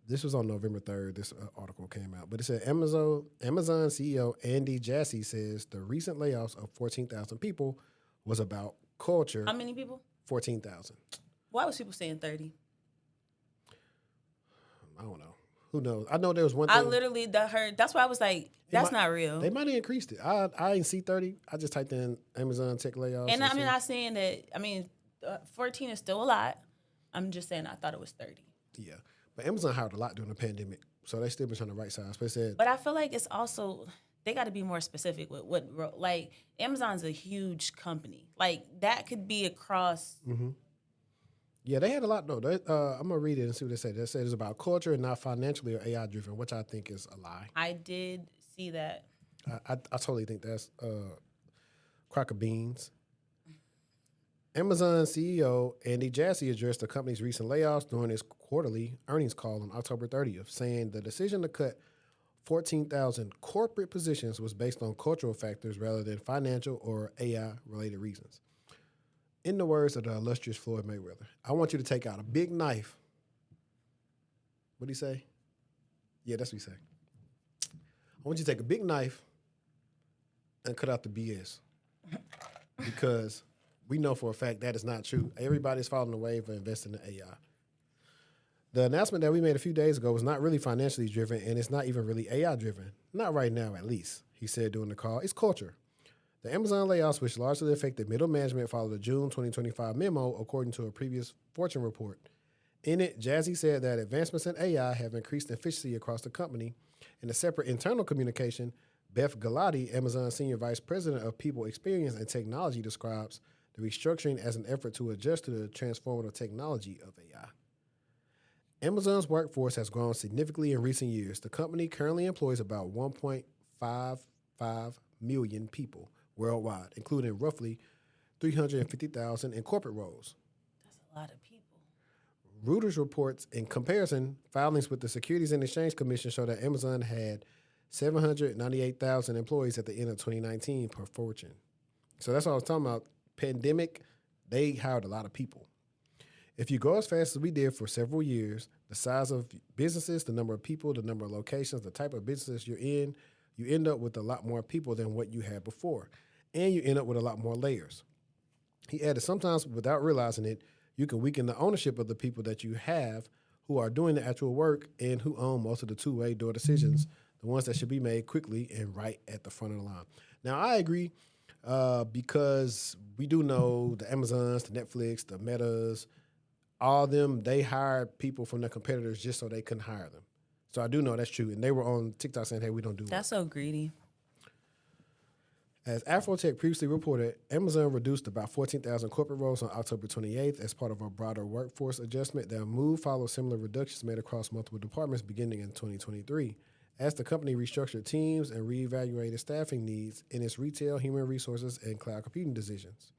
This was on November 3rd. This article came out. But it said Amazon CEO Andy Jassy says the recent layoffs of 14,000 people was about culture. How many people? 14,000. Why was people saying 30? I don't know. Who knows? I know there was one thing. I literally heard. That's why I was like, that's not real. They might have increased it. I didn't see 30. I just typed in Amazon tech layoffs. And I'm not saying that, 14 is still a lot. I'm just saying I thought it was 30. Yeah. But Amazon hired a lot during the pandemic, so they still been trying to right size. But I feel like it's also, they got to be more specific with what, like, Amazon's a huge company. Like, that could be across. Mm-hmm. Yeah, they had a lot, though. I'm going to read it and see what they say. They said it's about culture and not financially or AI driven, which I think is a lie. I did see that. I totally think that's crock of beans. Amazon CEO Andy Jassy addressed the company's recent layoffs during his quarterly earnings call on October 30th, saying the decision to cut 14,000 corporate positions was based on cultural factors rather than financial or AI-related reasons. In the words of the illustrious Floyd Mayweather, I want you to take out a big knife. What'd he say? Yeah, that's what he said. I want you to take a big knife and cut out the BS. Because we know for a fact that is not true. Everybody's following the wave of investing in AI. The announcement that we made a few days ago was not really financially driven, and it's not even really AI driven. Not right now, at least, he said during the call. It's culture. The Amazon layoffs, which largely affected middle management, followed a June 2025 memo, according to a previous Fortune report. In it, Jazzy said that advancements in AI have increased efficiency across the company. In a separate internal communication, Beth Galati, Amazon Senior Vice President of People Experience and Technology, describes the restructuring as an effort to adjust to the transformative technology of AI. Amazon's workforce has grown significantly in recent years. The company currently employs about 1.55 million people worldwide, including roughly 350,000 in corporate roles. That's a lot of people. Reuters reports, in comparison, filings with the Securities and Exchange Commission show that Amazon had 798,000 employees at the end of 2019 per Fortune. So that's what I was talking about. Pandemic, they hired a lot of people. If you grow as fast as we did for several years, the size of businesses, the number of people, the number of locations, the type of businesses you're in, you end up with a lot more people than what you had before. And you end up with a lot more layers. He added, sometimes without realizing it, you can weaken the ownership of the people that you have who are doing the actual work and who own most of the two-way door decisions, the ones that should be made quickly and right at the front of the line. Now, I agree because we do know the Amazons, the Netflix, the Metas, all of them, they hired people from their competitors just so they couldn't hire them. So I do know that's true. And they were on TikTok saying, hey, we don't do that. That's so greedy. As AfroTech previously reported, Amazon reduced about 14,000 corporate roles on October 28th as part of a broader workforce adjustment. That move follows similar reductions made across multiple departments beginning in 2023, as the company restructured teams and reevaluated staffing needs in its retail, human resources, and cloud computing decisions.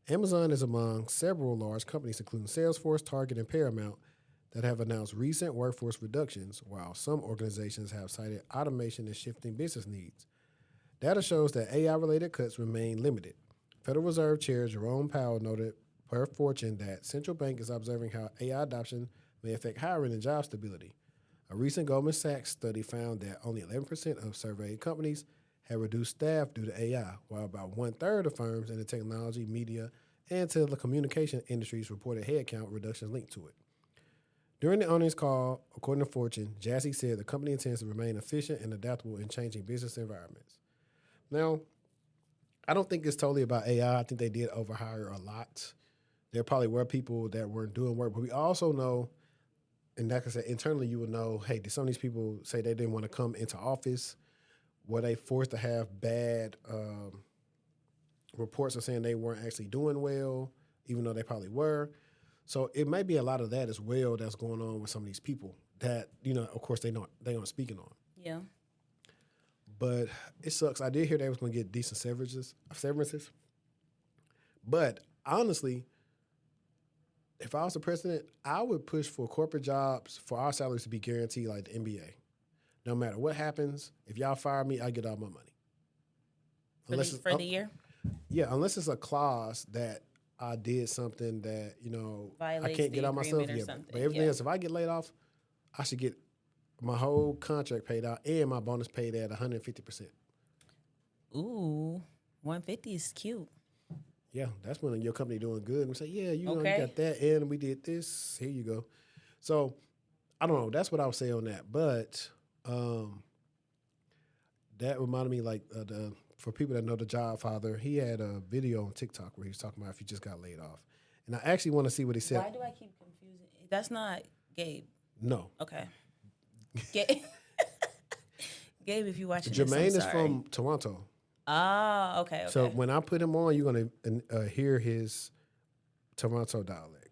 Amazon is among several large companies, including Salesforce, Target, and Paramount, that have announced recent workforce reductions, while some organizations have cited automation and shifting business needs. Data shows that AI-related cuts remain limited. Federal Reserve Chair Jerome Powell noted per Fortune that central bank is observing how AI adoption may affect hiring and job stability. A recent Goldman Sachs study found that only 11% of surveyed companies had reduced staff due to AI, while about one-third of firms in the technology, media, and telecommunication industries reported headcount reductions linked to it. During the earnings call, according to Fortune, Jassy said the company intends to remain efficient and adaptable in changing business environments. Now, I don't think it's totally about AI. I think they did overhire a lot. There probably were people that weren't doing work, but we also know, and like I said, internally you would know, hey, did some of these people say they didn't want to come into office? Were they forced to have bad reports of saying they weren't actually doing well, even though they probably were? So it may be a lot of that as well that's going on with some of these people that, of course, they aren't speaking on. Yeah. But it sucks. I did hear they was going to get decent severances. But honestly, if I was the president, I would push for corporate jobs for our salaries to be guaranteed like the NBA. No matter what happens, if y'all fire me, I get all my money. For the year? Yeah, unless it's a clause that I did something that, Violates I can't get out myself. or Yeah, something. but everything else, if I get laid off, I should get my whole contract paid out and my bonus paid at 150%. Ooh, 150 is cute. Yeah, that's when your company doing good. And we say, yeah, you Okay. you got that, and we did this. Here you go. So, I don't know. That's what I would say on that. But that reminded me, for people that know the Job Father, he had a video on TikTok where he was talking about if you just got laid off. And I actually want to see what he said. Why do I keep confusing? That's not Gabe. No. Okay. Gabe, if you're watching Jermaine this, I'm is sorry. from Toronto. Ah, okay. So when I put him on, you're going to hear his Toronto dialect.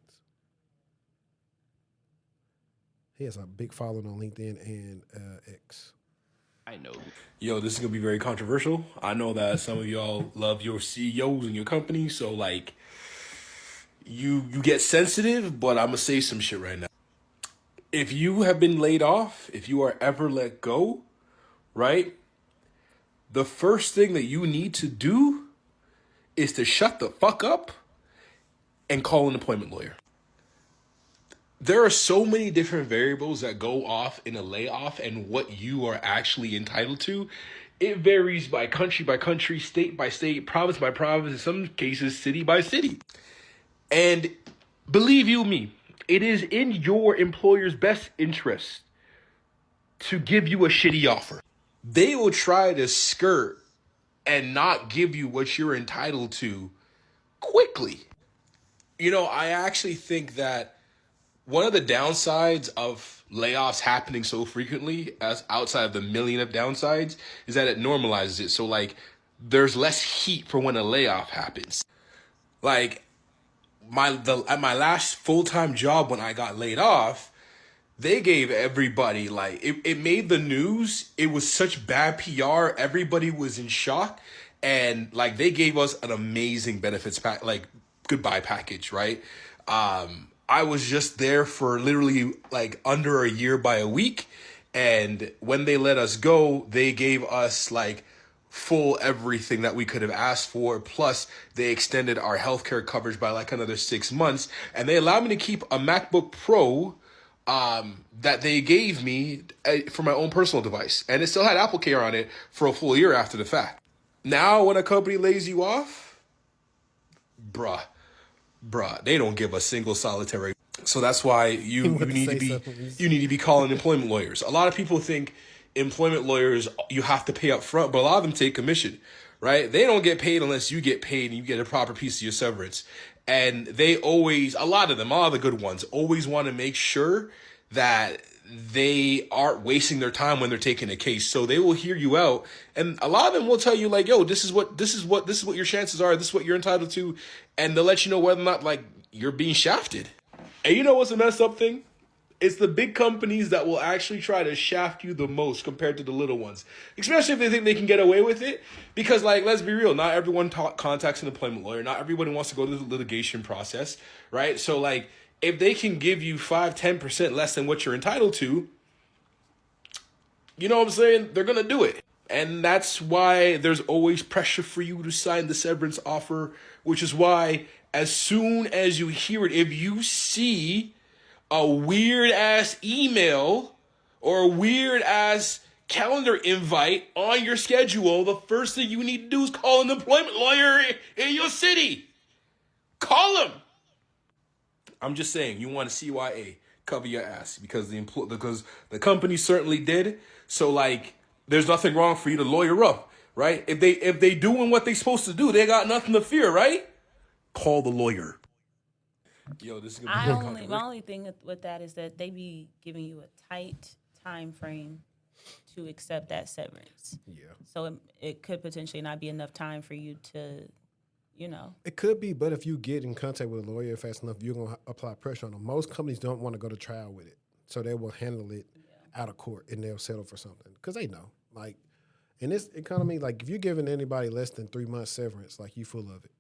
He has a big following on LinkedIn and X. I know. Yo, this is gonna be very controversial. I know that some of y'all love your CEOs and your company, so you get sensitive, but I'm gonna say some shit right now. If you have been laid off, if you are ever let go, right? The first thing that you need to do is to shut the fuck up and call an employment lawyer. There are so many different variables that go off in a layoff and what you are actually entitled to. It varies by country, state by state, province by province, in some cases, city by city. And believe you me, it is in your employer's best interest to give you a shitty offer. They will try to skirt and not give you what you're entitled to quickly. I actually think that one of the downsides of layoffs happening so frequently, as outside of the million of downsides, is that it normalizes it. So there's less heat for when a layoff happens. At my last full-time job when I got laid off, they gave everybody it made the news. It was such bad PR. Everybody was in shock. And like they gave us an amazing benefits goodbye package, right? I was just there for literally like under a year by a week. And when they let us go, they gave us like full everything that we could have asked for. Plus, they extended our healthcare coverage by like another 6 months. And they allowed me to keep a MacBook Pro that they gave me for my own personal device. And it still had Apple Care on it for a full year after the fact. Now, when a company lays you off, bruh, they don't give a single solitary. So that's why you need to be calling employment lawyers. A lot of people think employment lawyers, you have to pay up front, but a lot of them take commission, right? They don't get paid unless you get paid and you get a proper piece of your severance. And they always, a lot of the good ones, always want to make sure that they aren't wasting their time when they're taking a case. So they will hear you out. And a lot of them will tell you like, yo, this is what your chances are. This is what you're entitled to. And they'll let you know whether or not like you're being shafted. And you know what's the messed up thing? It's the big companies that will actually try to shaft you the most compared to the little ones. Especially if they think they can get away with it. Because, like, let's be real. Not everyone contacts an employment lawyer. Not everybody wants to go to the litigation process, right? So, like, if they can give you 5-10% less than what you're entitled to, you know what I'm saying? They're going to do it. And that's why there's always pressure for you to sign the severance offer, which is why as soon as you hear it, if you see a weird-ass email or a weird-ass calendar invite on your schedule, the first thing you need to do is call an employment lawyer in your city. Call him. I'm just saying, you want a CYA, cover your ass, because the company certainly did. So, like, there's nothing wrong for you to lawyer up, right? If they doing what they supposed to do, they got nothing to fear, right? Call the lawyer. Yo, this is gonna be my only thing with that is that they be giving you a tight time frame to accept that severance. Yeah. So it could potentially not be enough time for you to, you know. It could be, but if you get in contact with a lawyer fast enough, you're going to apply pressure on them. Most companies don't want to go to trial with it. So they will handle it out of court and they'll settle for something. Because they know. Like, in this economy, like, if you're giving anybody less than 3 months severance, like, you full of it.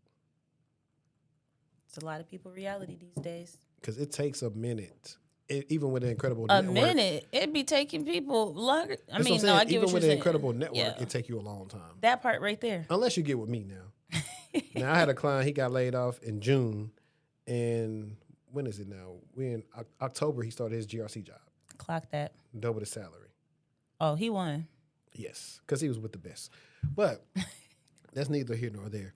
It's a lot of people reality these days. Because it takes a minute. Even with an incredible network. A minute? It'd be taking people longer. I get even what you're saying. Even with an incredible network, it take you a long time. That part right there. Unless you get with me now. Now, I had a client, he got laid off in June. And when is it now? We in October, he started his GRC job. Clock that. Double the salary. Oh, he won. Yes, because he was with the best. But that's neither here nor there.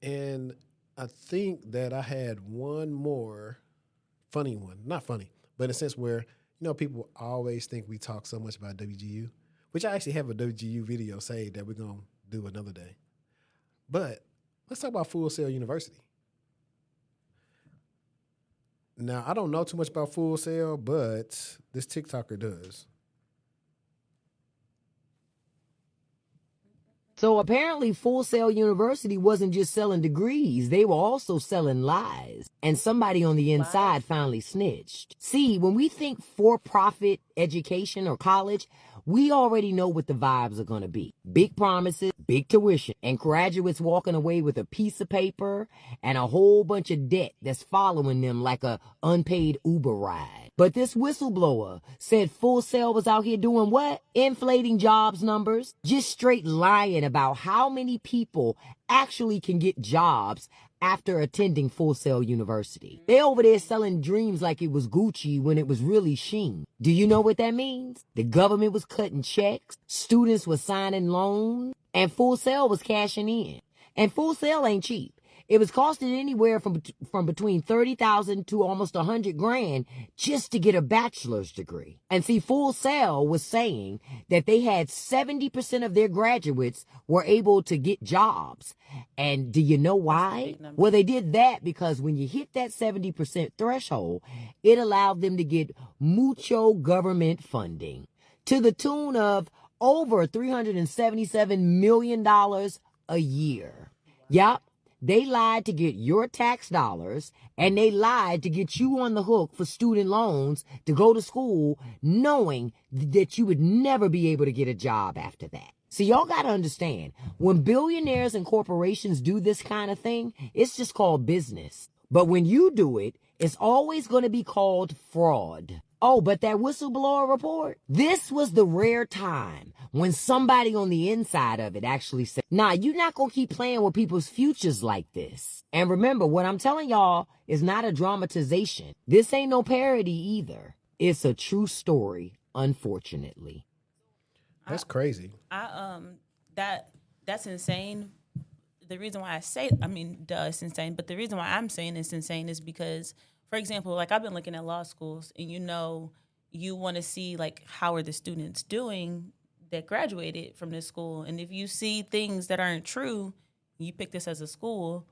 And I think that I had one more funny one. Not funny, but in a sense where, you know, people always think we talk so much about WGU, which I actually have a WGU video saved that we're going to do another day. But let's talk about Full Sail University. Now, I don't know too much about Full Sail, but this TikToker does. So apparently Full Sail University wasn't just selling degrees, they were also selling lies. And somebody on the inside finally snitched. See, when we think for-profit education or college, we already know what the vibes are going to be. Big promises, big tuition, and graduates walking away with a piece of paper and a whole bunch of debt that's following them like a unpaid Uber ride. But this whistleblower said Full Sail was out here doing what? Inflating jobs numbers, just straight lying about how many people actually can get jobs after attending Full Sail University. They over there selling dreams like it was Gucci when it was really Shein. Do you know what that means? The government was cutting checks, students were signing loans, and Full Sail was cashing in. And Full Sail ain't cheap. It was costing anywhere from between $30,000 to almost $100,000 just to get a bachelor's degree. And see, Full Sail was saying that they had 70% of their graduates were able to get jobs. And do you know why? Well, they did that because when you hit that 70% threshold, it allowed them to get mucho government funding to the tune of over $377 million a year. Yup. They lied to get your tax dollars, and they lied to get you on the hook for student loans to go to school, knowing that you would never be able to get a job after that. See, y'all gotta understand, when billionaires and corporations do this kind of thing, it's just called business. But when you do it, it's always gonna be called fraud. Oh, but that whistleblower report? This was the rare time when somebody on the inside of it actually said, nah, you're not gonna keep playing with people's futures like this. And remember, what I'm telling y'all is not a dramatization. This ain't no parody either. It's a true story, unfortunately. That's crazy. That's insane. The reason why it's insane. But the reason why I'm saying it's insane is because, for example, like I've been looking at law schools, and you want to see like how are the students doing that graduated from this school, and if you see things that aren't true, you pick this as a school,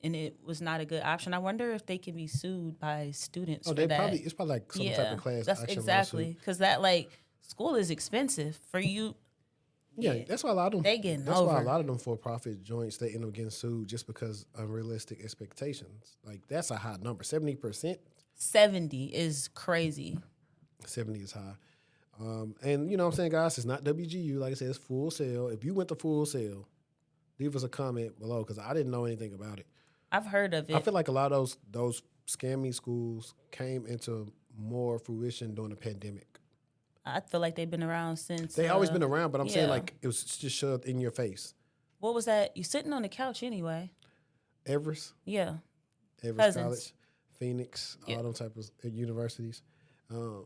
and it was not a good option. I wonder if they can be sued by students. Oh, for that. it's probably like some type of class That's action exactly because that like school is expensive for you. Yeah, that's why a lot of them. They getting That's over. why a lot of them for-profit joints they end up getting sued just because unrealistic expectations. Like that's a high number. 70%. 70 is crazy. 70 is high. And you know what I'm saying, guys, it's not WGU. Like I said, it's Full Sail. If you went to Full Sail, leave us a comment below because I didn't know anything about it. I've heard of it. I feel like a lot of those scammy schools came into more fruition during the pandemic. I feel like they've been around since. They always been around, but I'm saying yeah. like it was just shoved in your face. What was that? You sitting on the couch anyway. Everest, Yeah. Everest Cousins. College, Phoenix, Yeah. all them type of universities. I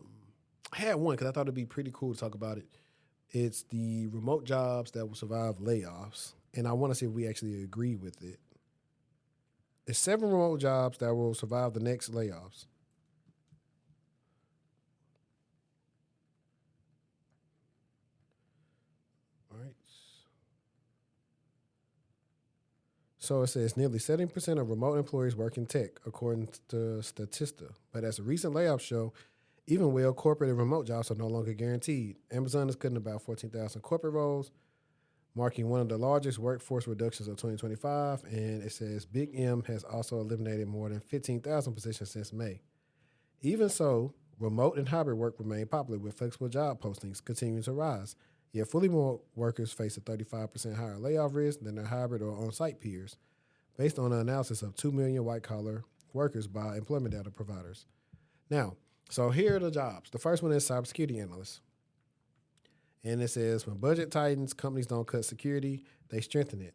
had one because I thought it'd be pretty cool to talk about it. It's the remote jobs that will survive layoffs, and I want to see if we actually agree with it. It's 7 remote jobs that will survive the next layoffs. All right. So it says nearly 70% of remote employees work in tech, according to Statista. But as a recent layoff show, even well, corporate and remote jobs are no longer guaranteed. Amazon is cutting about 14,000 corporate roles, marking one of the largest workforce reductions of 2025. And it says Big M has also eliminated more than 15,000 positions since May. Even so, remote and hybrid work remain popular, with flexible job postings continuing to rise. Yet fully remote workers face a 35% higher layoff risk than their hybrid or on-site peers, based on an analysis of 2 million white-collar workers by employment data providers. Now, so here are the jobs. The first one is cybersecurity analyst. And it says, when budget tightens, companies don't cut security, they strengthen it,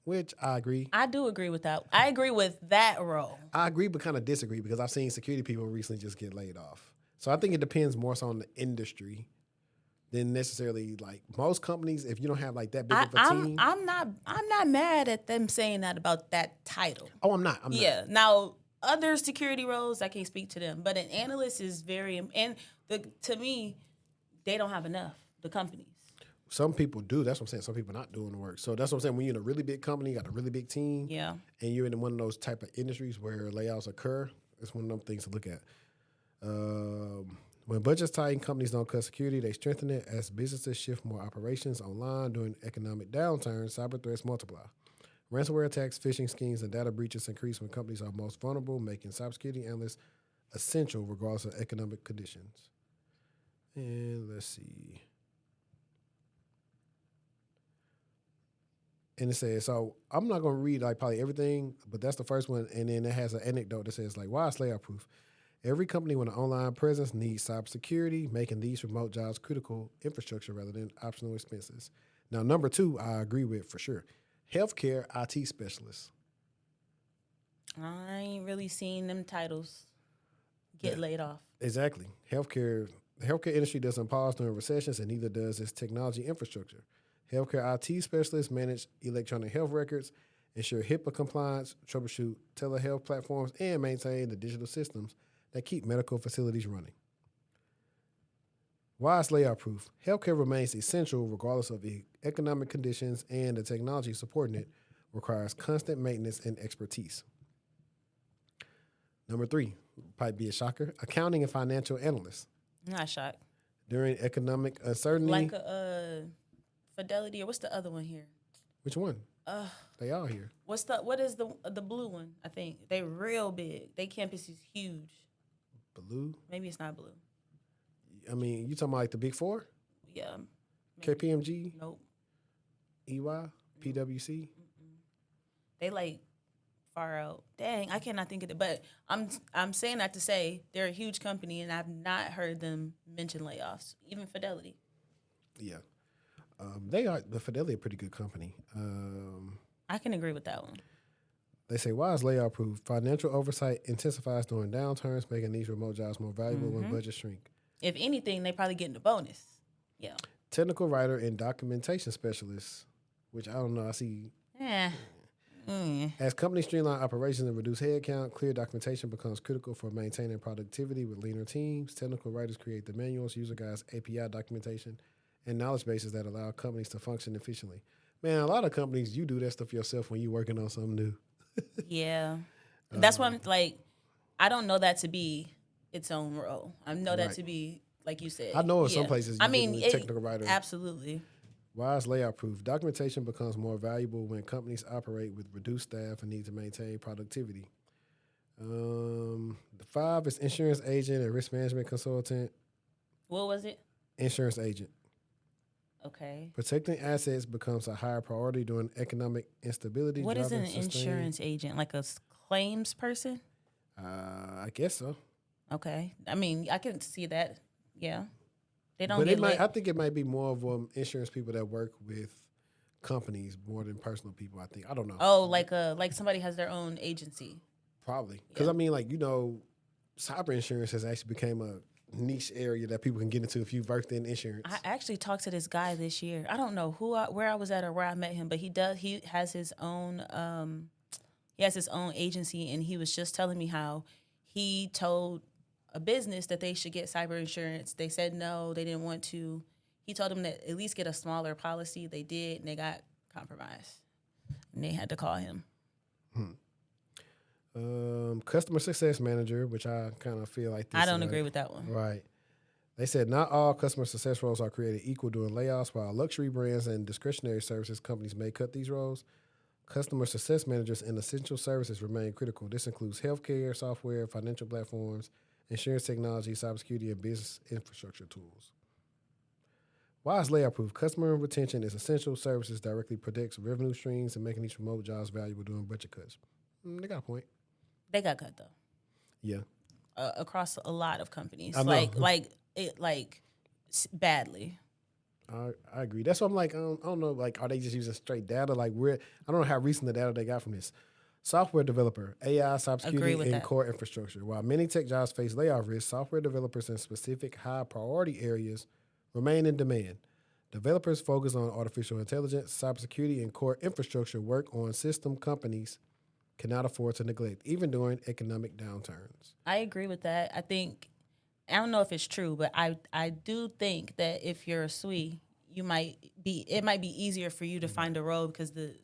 which I agree. I do agree with that. I agree with that role. I agree but kind of disagree because I've seen security people recently just get laid off. So I think it depends more so on the industry than necessarily like most companies. If you don't have like that big of a team. I'm not mad at them saying that about that title. Oh, I'm not. Yeah. Now, other security roles, I can't speak to them, but an analyst is to me, they don't have enough, the companies. Some people do. That's what I'm saying. Some people not doing the work. So that's what I'm saying. When you're in a really big company, you got a really big team, Yeah. and you're in one of those type of industries where layoffs occur, it's one of them things to look at. When budgets tighten, companies don't cut security, they strengthen it. As businesses shift more operations online during economic downturns, cyber threats multiply. Ransomware attacks, phishing schemes, and data breaches increase when companies are most vulnerable, making cybersecurity analysts essential regardless of economic conditions. And let's see. And it says, so I'm not going to read like probably everything, but that's the first one. And then it has an anecdote that says like, why is layoff proof? Every company with an online presence needs cybersecurity, making these remote jobs critical infrastructure rather than optional expenses. Now, number 2, I agree with for sure. Healthcare IT specialists. I ain't really seen them titles get laid off. Exactly. The healthcare industry doesn't pause during recessions, and neither does its technology infrastructure. Healthcare IT specialists manage electronic health records, ensure HIPAA compliance, troubleshoot telehealth platforms, and maintain the digital systems that keep medical facilities running. Why is layoff proof? Healthcare remains essential regardless of the economic conditions, and the technology supporting it requires constant maintenance and expertise. Number 3, probably be a shocker, accounting and financial analysts. I'm not shocked. During economic uncertainty. Like Fidelity, or what's the other one here? Which one? They all here. What is the blue one? I think they real big. They campus is huge. Blue? Maybe it's not blue. I mean, you talking about like the big 4? Yeah. KPMG? Nope. EY, PwC. They like far out. Dang, I cannot think of it. But I'm saying that to say they're a huge company, and I've not heard them mention layoffs. Even Fidelity. Yeah. They are, the Fidelity, a pretty good company. I can agree with that one. They say, why is layoff proof? Financial oversight intensifies during downturns, making these remote jobs more valuable when budgets shrink. If anything, they probably getting a bonus. Yeah. Technical writer and documentation specialist, which I don't know. I see. Yeah. As companies streamline operations and reduce headcount, clear documentation becomes critical for maintaining productivity with leaner teams. Technical writers create the manuals, user guides, API documentation, and knowledge bases that allow companies to function efficiently. Man, a lot of companies, you do that stuff yourself when you're working on something new. Yeah. That's why I'm like, I don't know that to be its own role. I know that Right. to be, like you said. I know in some places I you mean, get a technical writer. Absolutely. Why is layoff proof? Documentation becomes more valuable when companies operate with reduced staff and need to maintain productivity. The 5 is insurance agent and risk management consultant. What was it? Insurance agent. Okay. Protecting assets becomes a higher priority during economic instability. What is an driving sustained- insurance agent? Like a claims person? I guess so. Okay. I mean, I can see that. Yeah. They don't But get I think it might be more of insurance people that work with companies more than personal people. I think. I don't know. Oh, like somebody has their own agency. Probably because Yeah. I mean, like cyber insurance has actually become a niche area that people can get into if you've worked in insurance. I actually talked to this guy this year. I don't know where I was at or where I met him, but he has his own agency, and he was just telling me how he told a business that they should get cyber insurance. They said no, they didn't want to. He told them to at least get a smaller policy. They did, and they got compromised. And they had to call him. Customer success manager, which I kind of feel like this. I don't agree with that one. Right. They said not all customer success roles are created equal during layoffs. While luxury brands and discretionary services companies may cut these roles, customer success managers in essential services remain critical. This includes healthcare, software, financial platforms, insurance technology, cybersecurity, and business infrastructure tools. Why is layoff proof? Customer retention is essential. Services directly protects revenue streams and making these remote jobs valuable during budget cuts. They got a point. They got cut though. Yeah. Across a lot of companies, I know. badly. I agree. That's what I'm like. I don't know. Like, are they just using straight data? Like, I don't know how recent the data they got from this. Software developer, AI, Agree cybersecurity, with and that. core infrastructure. While many tech jobs face layoff risks, software developers in specific high priority areas remain in demand. Developers focus on artificial intelligence, cybersecurity, and core infrastructure work on system companies cannot afford to neglect, even during economic downturns. I agree with that. I don't know if it's true, but I do think that if you're a SWE, it might be easier for you to find a role because the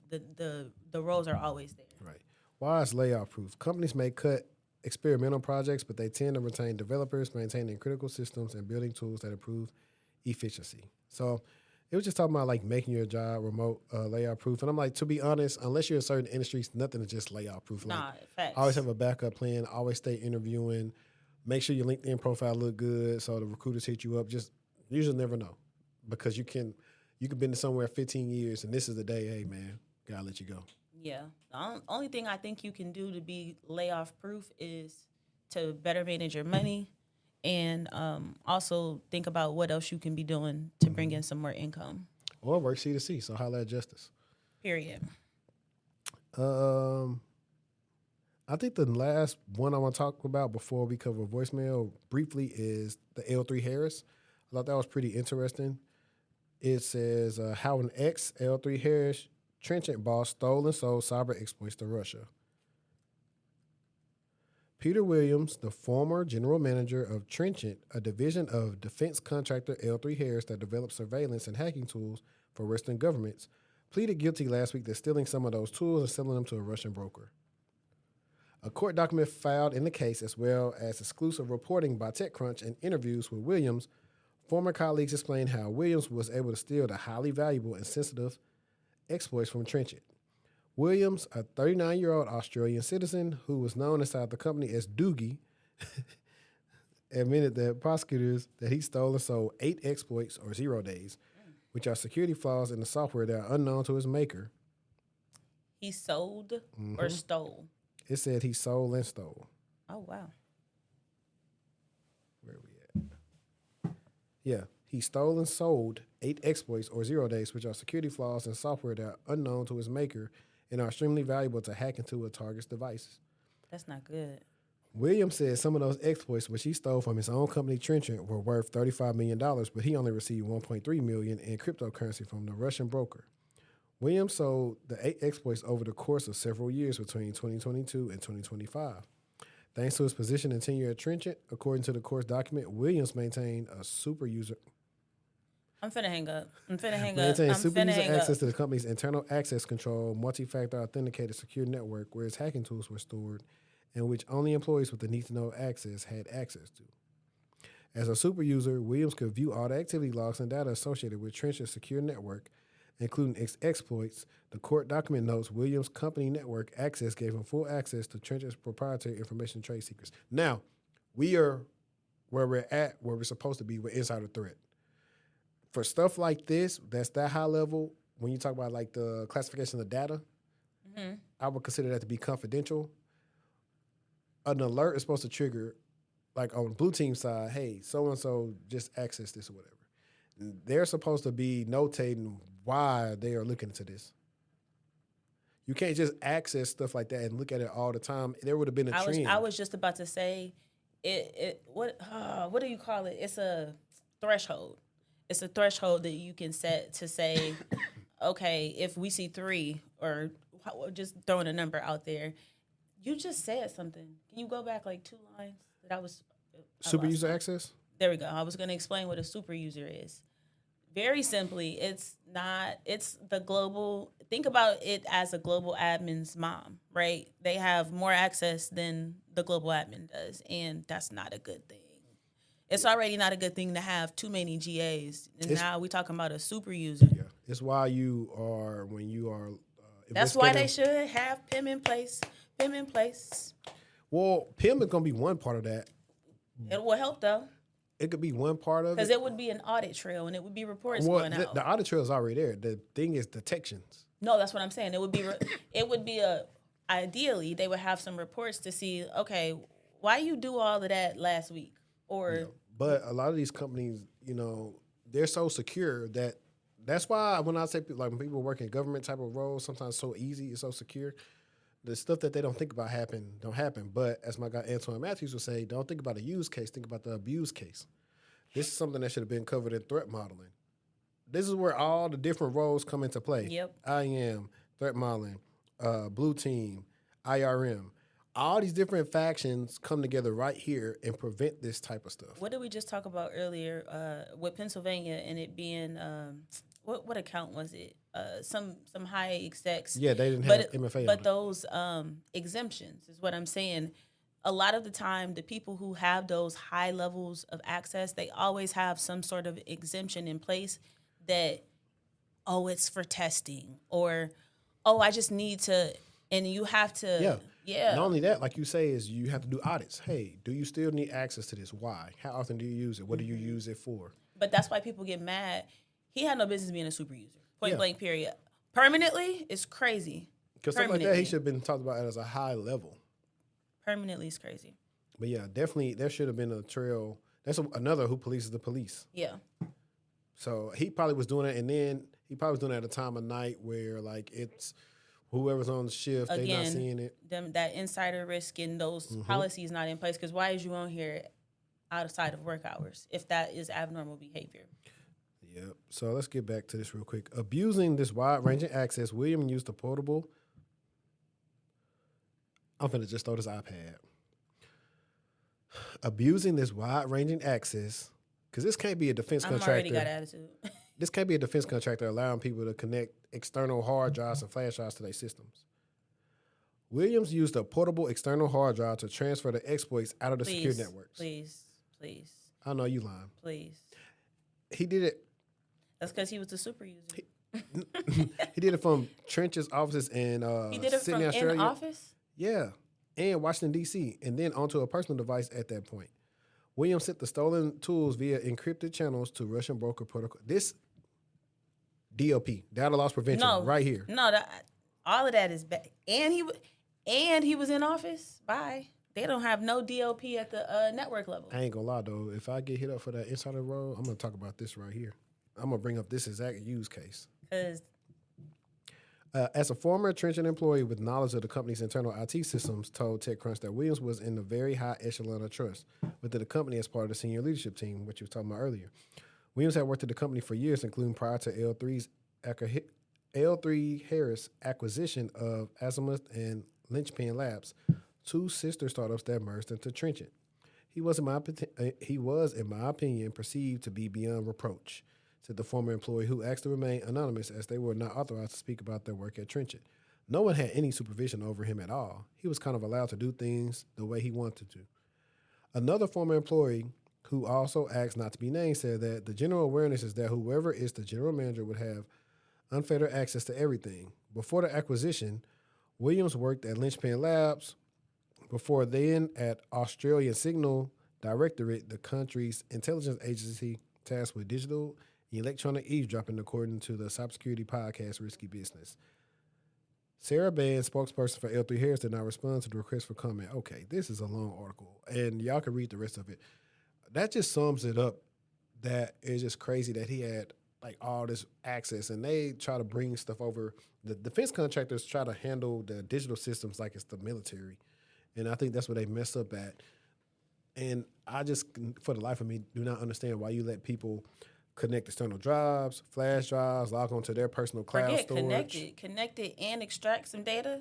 roles are always there. Right. Why is layoff proof? Companies may cut experimental projects, but they tend to retain developers, maintaining critical systems and building tools that improve efficiency. So it was just talking about like making your job remote layoff proof. And I'm like, to be honest, unless you're in certain industries, nothing is just layoff proof. Like, Nah, facts. always have a backup plan. Always stay interviewing. Make sure your LinkedIn profile look good so the recruiters hit you up. Just you just never know because you can been somewhere 15 years and this is the day. Hey man, gotta let you go. Yeah. The only thing I think you can do to be layoff proof is to better manage your money and also think about what else you can be doing to bring in some more income. Or work C2C. So holla at Justice. Period. I think the last one I want to talk about before we cover voicemail briefly is the L3 Harris. I thought that was pretty interesting. It says how an ex-L3 Harris trenchant boss stole and sold cyber exploits to Russia. Peter Williams, the former general manager of Trenchant, a division of defense contractor L3 Harris that developed surveillance and hacking tools for Western governments, pleaded guilty last week to stealing some of those tools and selling them to a Russian broker. A court document filed in the case, as well as exclusive reporting by TechCrunch and interviews with Williams, former colleagues explained how Williams was able to steal the highly valuable and sensitive exploits from Trenchant. Williams, a 39-year-old Australian citizen who was known inside the company as Doogie, admitted that prosecutors that he stole and sold 8 exploits or 0 days which are security flaws in the software that are unknown to its maker. He sold or stole? It said he sold and stole. Oh, wow. Where are we at? Yeah. He stole and sold 8 exploits or 0 days, which are security flaws in software that are unknown to its maker and are extremely valuable to hack into a target's devices. That's not good. Williams said some of those exploits, which he stole from his own company Trenchant, were worth $35 million, but he only received $1.3 million in cryptocurrency from the Russian broker. Williams sold the 8 exploits over the course of several years between 2022 and 2025. Thanks to his position and tenure at Trenchant, according to the course document, Williams maintained a super user. I'm finna hang up. Maintained super user access to the company's internal access control, multi-factor authenticated secure network, where his hacking tools were stored, and which only employees with the need-to-know access had access to. As a super user, Williams could view all the activity logs and data associated with Trenchant's secure network, including exploits. The court document notes Williams' company network access gave him full access to Trenchant's proprietary information trade secrets. Now, we are where we're at, where we're supposed to be with insider threat. For stuff like this, that's that high level, when you talk about like the classification of data, I would consider that to be confidential. An alert is supposed to trigger, like on the blue team side, hey, so-and-so just access this or whatever. They're supposed to be notating why they are looking into this. You can't just access stuff like that and look at it all the time. There would have been a trend. I was just about to say, what do you call it? It's a threshold. It's a threshold that you can set to say, okay, if we see 3 or just throwing a number out there, you just said something. Can you go back like 2 lines that I super user access? There we go. I was going to explain what a super user is. Very simply, it's the global, think about it as a global admin's mom, right? They have more access than the global admin does, and that's not a good thing. It's already not a good thing to have too many GAs, and now we're talking about a super user. Yeah, it's why you are, when you are that's why they should have PIM in place. PIM in place. Well, PIM is going to be one part of that. It will help, though. It could be one part of it. Because it would be an audit trail, and it would be reports going out. The audit trail is already there. The thing is detections. No, that's what I'm saying. It would be ideally, they would have some reports to see, okay, why you do all of that last week? Or Yeah. But a lot of these companies, they're so secure that's why when I say like when people work in government type of roles, sometimes it's so easy, it's so secure. The stuff that they don't think about don't happen. But as my guy Antoine Matthews would say, don't think about a use case, think about the abuse case. This is something that should have been covered in threat modeling. This is where all the different roles come into play. Yep. IAM, threat modeling, blue team, IRM. All these different factions come together right here and prevent this type of stuff. What did we just talk about earlier with Pennsylvania and it being what account was it? Some high execs. Yeah, they didn't have MFA. But those exemptions is what I'm saying. A lot of the time, the people who have those high levels of access, they always have some sort of exemption in place that, it's for testing, or, I just need to, and you have to. Yeah. Not only that, like you say, is you have to do audits. Hey, do you still need access to this? Why? How often do you use it? What do you use it for? But that's why people get mad. He had no business being a super user. Point blank, period. Permanently, it's crazy. Because something like that, he should have been talked about as a high level. Permanently, it's crazy. But yeah, definitely, there should have been a trail. That's another who polices the police. Yeah. So he probably was doing it, and then he probably was doing it at a time of night where, like, it's whoever's on the shift, they're not seeing it. That insider risk and those policies not in place. Because why is you on here outside of work hours if that is abnormal behavior? Yep. So let's get back to this real quick. Abusing this wide-ranging access, William used a portable. I'm finna just throw this iPad. Abusing this wide-ranging access, because this can't be a defense contractor. I already got attitude. This can't be a defense contractor allowing people to connect external hard drives and flash drives to their systems. Williams used a portable external hard drive to transfer the exploits out of the secure networks. Please. I know you lying. Please. He did it. That's because he was a super user. He did it from Trench's offices in he did it Sydney, from Australia. in office? Yeah, and Washington, D.C., and then onto a personal device at that point. Williams sent the stolen tools via encrypted channels to Russian broker protocol. DLP, data loss prevention, No, right here. No, all of that is bad. And he was in office. Bye. They don't have no DOP at the network level. I ain't gonna lie though. If I get hit up for that insider role, I'm gonna talk about this right here. I'm gonna bring up this exact use case. Because As a former Trenchant employee with knowledge of the company's internal IT systems, told TechCrunch that Williams was in the very high echelon of trust within the company as part of the senior leadership team, which you was talking about earlier. Williams had worked at the company for years, including prior to L3 Harris acquisition of Azimuth and Lynchpin Labs, two sister startups that merged into Trenchant. He was, in my opinion, perceived to be beyond reproach, said the former employee, who asked to remain anonymous as they were not authorized to speak about their work at Trenchant. No one had any supervision over him at all. He was kind of allowed to do things the way he wanted to. Another former employee, who also asked not to be named, said that the general awareness is that whoever is the general manager would have unfettered access to everything. Before the acquisition, Williams worked at Lynchpin Labs, before then at Australian Signal Directorate, the country's intelligence agency tasked with digital and electronic eavesdropping, according to the cybersecurity podcast Risky Business. Sarah Band, spokesperson for L3 Harris, did not respond to the request for comment. Okay, this is a long article, and y'all can read the rest of it. That just sums it up. That is just crazy that he had like all this access, and they try to bring stuff over. The defense contractors try to handle the digital systems like it's the military, and I think that's where they mess up at. And I just, for the life of me, do not understand why you let people connect external drives, flash drives, log onto their personal cloud storage. Connected and extract some data.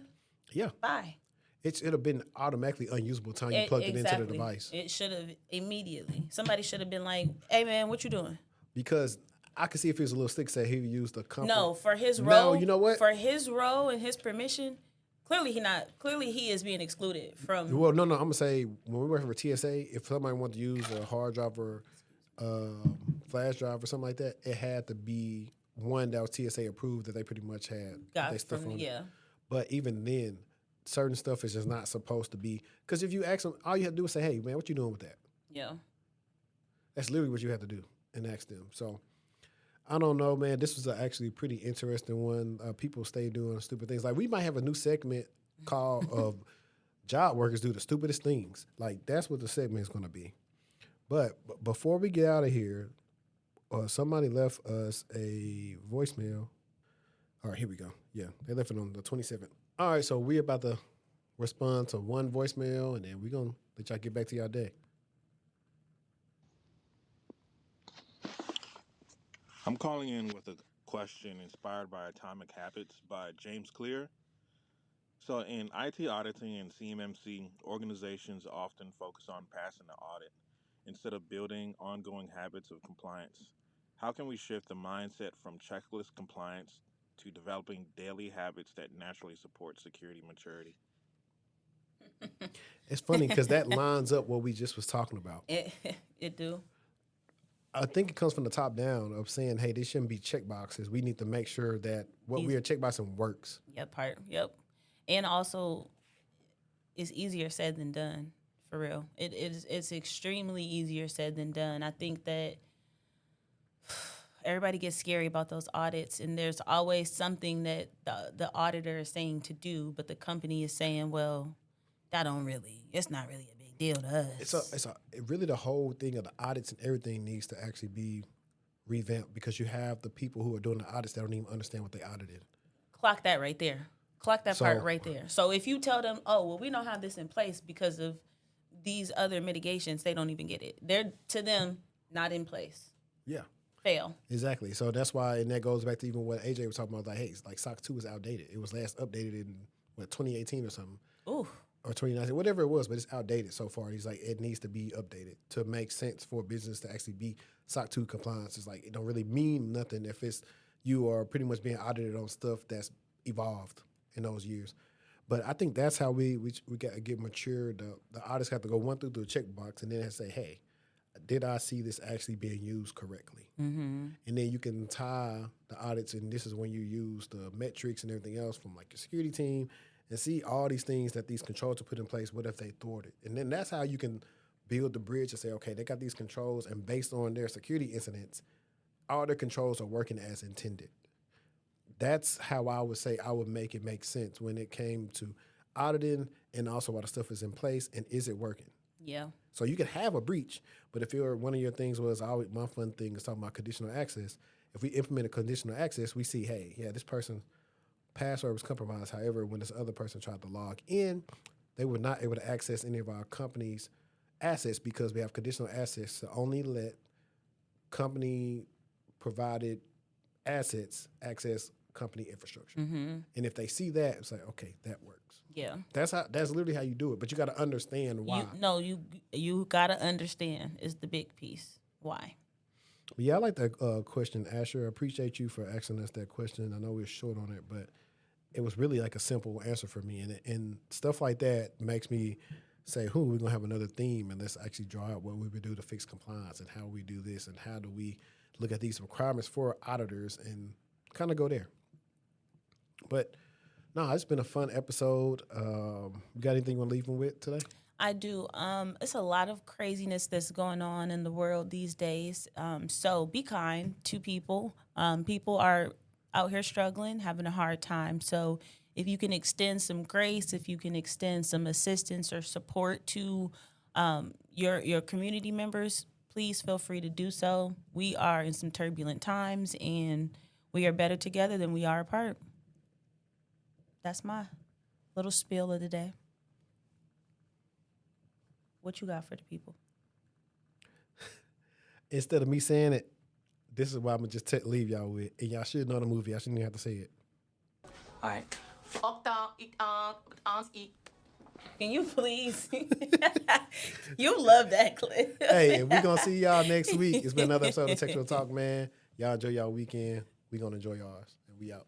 Yeah. Bye. It'd have been automatically unusable time you plugged it into the device. It should have immediately. Somebody should have been like, "Hey man, what you doing?" Because I could see if he was a little stick, say he used a company. No, for his role. No, you know what? For his role and his permission, clearly he is being excluded from. Well, no. I'm gonna say when we work for TSA, if somebody wanted to use a hard drive or flash drive or something like that, it had to be one that was TSA approved that they pretty much had. Got stuff on it. But even then, certain stuff is just not supposed to be. Because if you ask them, all you have to do is say, "Hey, man, what you doing with that?" Yeah. That's literally what you have to do and ask them. So I don't know, man. This was actually pretty interesting one. People stay doing stupid things. Like we might have a new segment called of job workers do the stupidest things. Like that's what the segment is going to be. But before we get out of here, somebody left us a voicemail. All right, here we go. Yeah, they left it on the 27th. All right, so we're about to respond to one voicemail, and then we're going to let y'all get back to y'all day. I'm calling in with a question inspired by Atomic Habits by James Clear. So in IT auditing and CMMC, organizations often focus on passing the audit instead of building ongoing habits of compliance. How can we shift the mindset from checklist compliance to developing daily habits that naturally support security maturity? It's funny because that lines up what we just was talking about. It do. I think it comes from the top down of saying, hey, they shouldn't be check boxes. We need to make sure that what we are check boxing works. Yep. And also, it's easier said than done, for real. It's extremely easier said than done. I think that everybody gets scary about those audits, and there's always something that the auditor is saying to do, but the company is saying, well, it's not really a big deal to us. Really the whole thing of the audits and everything needs to actually be revamped because you have the people who are doing the audits that don't even understand what they audited. Clock that right there. Clock that part right there. So if you tell them, oh, well, we don't have this in place because of these other mitigations, they don't even get it. They're, to them, not in place. Yeah. Fail. Exactly. So that's why, and that goes back to even what AJ was talking about, like, hey, like SOC 2 is outdated. It was last updated in, 2018 or something. Ooh. Or 2019, whatever it was, but it's outdated so far. He's like, it needs to be updated to make sense for business to actually be SOC 2 compliance. It's like, it don't really mean nothing if you are pretty much being audited on stuff that's evolved in those years. But I think that's how we got to get mature. The audits have to go one through the checkbox and then have to say, hey, did I see this actually being used correctly? Mm-hmm. And then you can tie the audits, and this is when you use the metrics and everything else from like your security team and see all these things that these controls are put in place. What if they thwarted? And then that's how you can build the bridge and say, okay, they got these controls, and based on their security incidents, all their controls are working as intended. that's how I would say I would make it make sense when it came to auditing and also while the stuff is in place and is it working. Yeah. So you could have a breach, but if one of your things was my fun thing is talking about conditional access. If we implement a conditional access, we see, hey, yeah, this person's password was compromised. However, when this other person tried to log in, they were not able to access any of our company's assets because we have conditional access to only let company provided assets access company infrastructure. And if they see that, it's like, okay, that works. Yeah. That's literally how you do it. But you got to understand why. You gotta understand is the big piece. Why? Yeah, I like that question, Asher. I appreciate you for asking us that question. I know we're short on it, but it was really like a simple answer for me. And stuff like that makes me say, we're going to have another theme, and let's actually draw out what we would do to fix compliance and how we do this and how do we look at these requirements for auditors and kind of go there. But, no, it's been a fun episode. You got anything you want to leave them with today? I do. It's a lot of craziness that's going on in the world these days. So be kind to people. People are out here struggling, having a hard time. So if you can extend some grace, if you can extend some assistance or support to your community members, please feel free to do so. We are in some turbulent times, and we are better together than we are apart. That's my little spiel of the day. What you got for the people? Instead of me saying it, this is what I'm going to just leave y'all with. And y'all should know the movie. I shouldn't even have to say it. All right. Can you please? You love that clip. Hey, we're going to see y'all next week. It's been another episode of TechTual Talk, man. Y'all enjoy y'all weekend. We're going to enjoy ours. And we out.